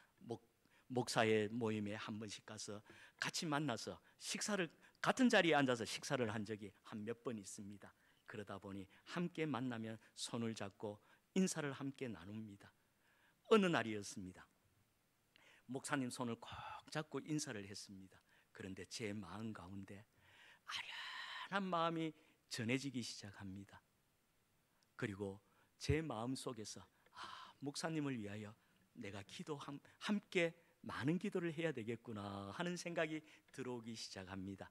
목사의 모임에 한 번씩 가서 같이 만나서 식사를 같은 자리에 앉아서 식사를 한 적이 한 몇 번 있습니다. 그러다 보니 함께 만나면 손을 잡고 인사를 함께 나눕니다. 어느 날이었습니다. 목사님 손을 꼭 잡고 인사를 했습니다. 그런데 제 마음 가운데 아련한 마음이 전해지기 시작합니다. 그리고 제 마음 속에서 목사님을 위하여 내가 함께 많은 기도를 해야 되겠구나 하는 생각이 들어오기 시작합니다.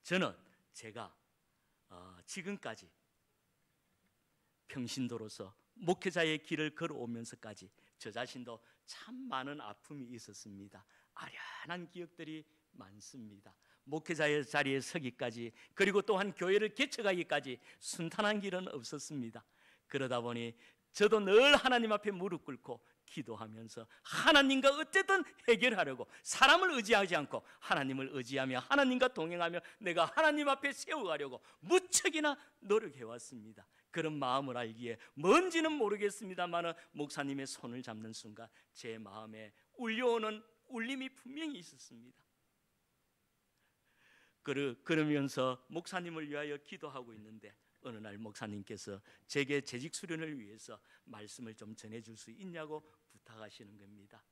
저는 지금까지 평신도로서 목회자의 길을 걸어오면서까지 저 자신도 참 많은 아픔이 있었습니다. 아련한 기억들이 많습니다. 목회자의 자리에 서기까지, 그리고 또한 교회를 개척하기까지 순탄한 길은 없었습니다. 그러다 보니 저도 늘 하나님 앞에 무릎 꿇고 기도하면서 하나님과 어쨌든 해결하려고, 사람을 의지하지 않고 하나님을 의지하며 하나님과 동행하며 내가 하나님 앞에 세워가려고 무척이나 노력해왔습니다. 그런 마음을 알기에 뭔지는 모르겠습니다만 목사님의 손을 잡는 순간 제 마음에 울려오는 울림이 분명히 있었습니다. 그러면서 목사님을 위하여 기도하고 있는데 어느 날 목사님께서 제게 재직 수련을 위해서 말씀을 좀 전해줄 수 있냐고 부탁하시는 겁니다.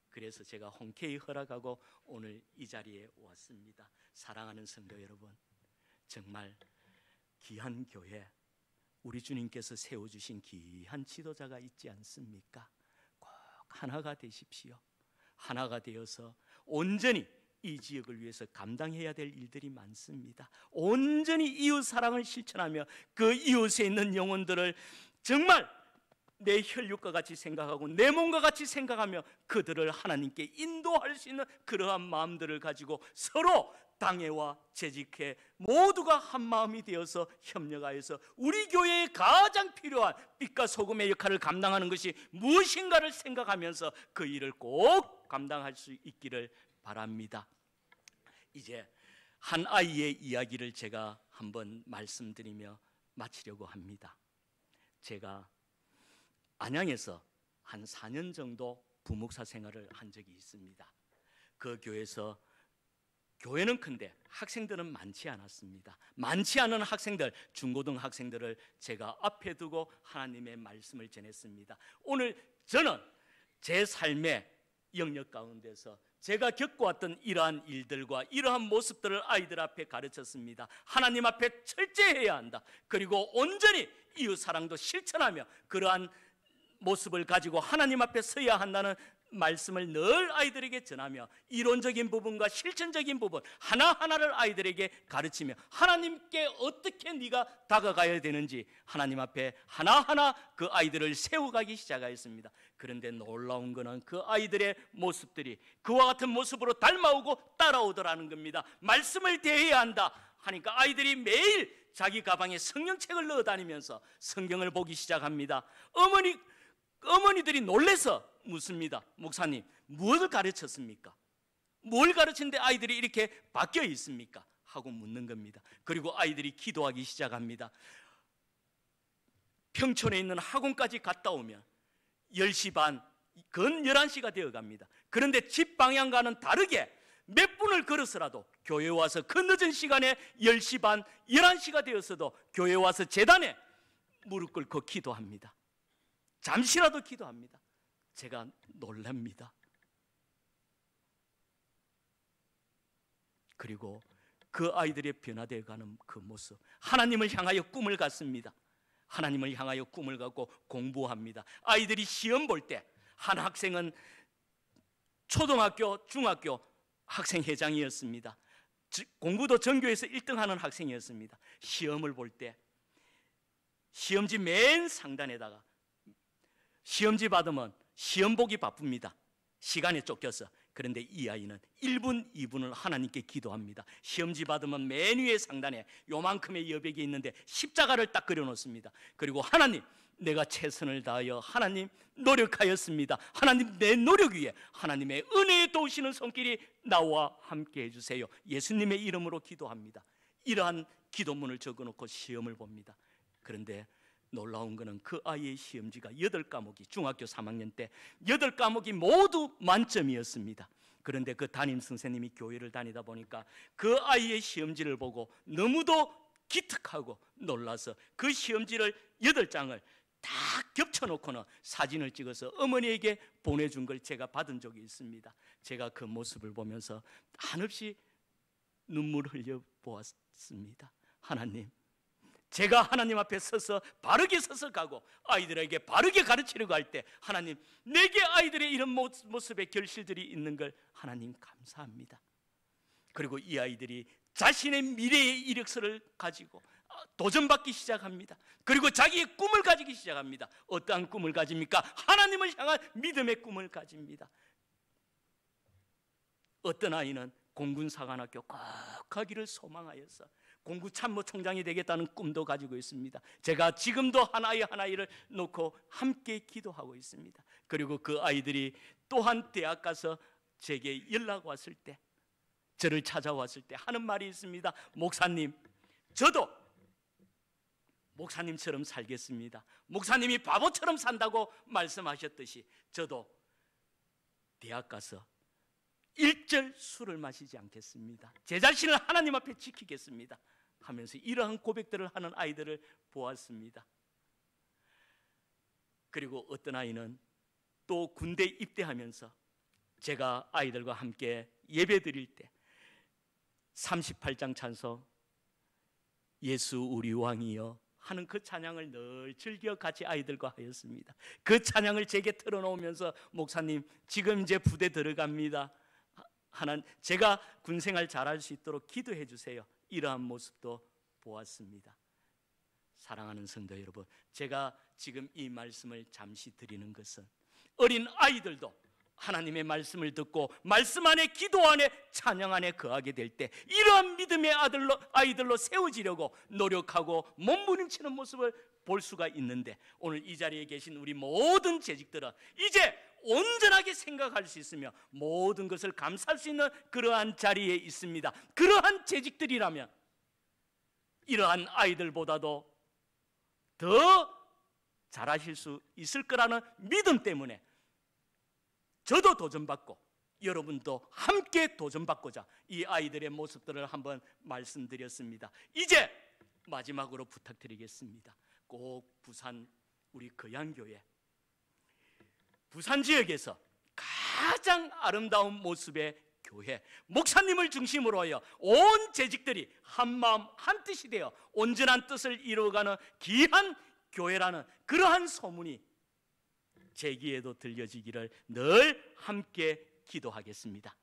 그래서 제가 흔쾌히 허락하고 오늘 이 자리에 왔습니다. 사랑하는 성도 여러분, 정말 귀한 교회, 우리 주님께서 세워주신 귀한 지도자가 있지 않습니까? 꼭 하나가 되십시오. 하나가 되어서 온전히 이 지역을 위해서 감당해야 될 일들이 많습니다. 온전히 이웃 사랑을 실천하며 그 이웃에 있는 영혼들을 정말 내 혈육과 같이 생각하고 내 몸과 같이 생각하며 그들을 하나님께 인도할 수 있는 그러한 마음들을 가지고 서로 당회와 재직회 모두가 한 마음이 되어서 협력하여서 우리 교회에 가장 필요한 빛과 소금의 역할을 감당하는 것이 무엇인가를 생각하면서 그 일을 꼭 감당할 수 있기를 바랍니다. 이제 한 아이의 이야기를 제가 한번 말씀드리며 마치려고 합니다. 제가 안양에서 한 4년 정도 부목사 생활을 한 적이 있습니다. 그 교회에서 교회는 큰데 학생들은 많지 않았습니다. 많지 않은 학생들, 중고등 학생들을 제가 앞에 두고 하나님의 말씀을 전했습니다. 오늘 저는 제 삶의 영역 가운데서 제가 겪어왔던 이러한 일들과 이러한 모습들을 아이들 앞에 가르쳤습니다. 하나님 앞에 철저해야 한다. 그리고 온전히 이웃 사랑도 실천하며 그러한 모습을 가지고 하나님 앞에 서야 한다는 말씀을 늘 아이들에게 전하며 이론적인 부분과 실천적인 부분 하나하나를 아이들에게 가르치며 하나님께 어떻게 네가 다가가야 되는지 하나님 앞에 하나하나 그 아이들을 세워가기 시작하였습니다. 그런데 놀라운 것은 그 아이들의 모습들이 그와 같은 모습으로 닮아오고 따라오더라는 겁니다. 말씀을 대해야 한다 하니까 아이들이 매일 자기 가방에 성경책을 넣어 다니면서 성경을 보기 시작합니다. 어머니들이 놀라서 묻습니다. 목사님, 무엇을 가르쳤습니까? 뭘 가르치는데 아이들이 이렇게 바뀌어 있습니까? 하고 묻는 겁니다. 그리고 아이들이 기도하기 시작합니다. 평촌에 있는 학원까지 갔다 오면 10시 반, 건 11시가 되어 갑니다. 그런데 집 방향과는 다르게 몇 분을 걸어서라도 교회 와서 그 늦은 시간에 10시 반, 11시가 되었어도 교회 와서 제단에 무릎 꿇고 기도합니다. 잠시라도 기도합니다. 제가 놀랍니다. 그리고 그 아이들의 변화되어 가는 그 모습, 하나님을 향하여 꿈을 갖습니다. 하나님을 향하여 꿈을 갖고 공부합니다. 아이들이 시험 볼 때 한 학생은 초등학교, 중학교 학생회장이었습니다. 공부도 전교에서 1등하는 학생이었습니다. 시험을 볼 때 시험지 맨 상단에다가 시험지 받으면 시험 보기 바쁩니다. 시간에 쫓겨서. 그런데 이 아이는 1분, 2분을 하나님께 기도합니다. 시험지 받으면 맨 위에 상단에 요만큼의 여백이 있는데 십자가를 딱 그려놓습니다. 그리고 하나님, 내가 최선을 다하여 하나님 노력하였습니다. 하나님, 내 노력 위에 하나님의 은혜에 도우시는 손길이 나와 함께 해주세요. 예수님의 이름으로 기도합니다. 이러한 기도문을 적어놓고 시험을 봅니다. 그런데 놀라운 것은 그 아이의 시험지가 8과목이 중학교 3학년 때 8과목이 모두 만점이었습니다. 그런데 그 담임 선생님이 교회를 다니다 보니까 그 아이의 시험지를 보고 너무도 기특하고 놀라서 그 시험지를 8장을 다 겹쳐놓고는 사진을 찍어서 어머니에게 보내준 걸 제가 받은 적이 있습니다. 제가 그 모습을 보면서 한없이 눈물 흘려 보았습니다. 하나님, 제가 하나님 앞에 서서 바르게 서서 가고 아이들에게 바르게 가르치려고 할 때 하나님, 내게 아이들의 이런 모습의 결실들이 있는 걸 하나님 감사합니다. 그리고 이 아이들이 자신의 미래의 이력서를 가지고 도전받기 시작합니다. 그리고 자기의 꿈을 가지기 시작합니다. 어떠한 꿈을 가집니까? 하나님을 향한 믿음의 꿈을 가집니다. 어떤 아이는 공군사관학교 꼭 가기를 소망하여서 공구 참모총장이 되겠다는 꿈도 가지고 있습니다. 제가 지금도 하나이를 놓고 함께 기도하고 있습니다. 그리고 그 아이들이 또한 대학 가서 제게 연락 왔을 때, 저를 찾아왔을 때 하는 말이 있습니다. 목사님, 저도 목사님처럼 살겠습니다. 목사님이 바보처럼 산다고 말씀하셨듯이 저도 대학 가서 일절 술을 마시지 않겠습니다. 제 자신을 하나님 앞에 지키겠습니다 하면서 이러한 고백들을 하는 아이들을 보았습니다. 그리고 어떤 아이는 또 군대 입대하면서 제가 아이들과 함께 예배 드릴 때 38장 찬송 예수 우리 왕이여 하는 그 찬양을 늘 즐겨 같이 아이들과 하였습니다. 그 찬양을 제게 틀어놓으면서 목사님, 지금 이제 부대 들어갑니다. 제가 군생활 잘할 수 있도록 기도해 주세요. 이러한 모습도 보았습니다. 사랑하는 성도 여러분, 제가 지금 이 말씀을 잠시 드리는 것은 어린 아이들도 하나님의 말씀을 듣고 말씀 안에, 기도 안에, 찬양 안에 거하게 될 때 이러한 믿음의 아이들로 세워지려고 노력하고 몸부림치는 모습을 볼 수가 있는데, 오늘 이 자리에 계신 우리 모든 재직들은 이제 온전하게 생각할 수 있으며 모든 것을 감사할 수 있는 그러한 자리에 있습니다. 그러한 재직들이라면 이러한 아이들보다도 더 잘하실 수 있을 거라는 믿음 때문에 저도 도전받고 여러분도 함께 도전받고자 이 아이들의 모습들을 한번 말씀드렸습니다. 이제 마지막으로 부탁드리겠습니다. 꼭 부산 우리 거양교회 부산 지역에서 가장 아름다운 모습의 교회, 목사님을 중심으로 하여 온 재직들이 한마음 한뜻이 되어 온전한 뜻을 이루어가는 귀한 교회라는 그러한 소문이 제 귀에도 들려지기를 늘 함께 기도하겠습니다.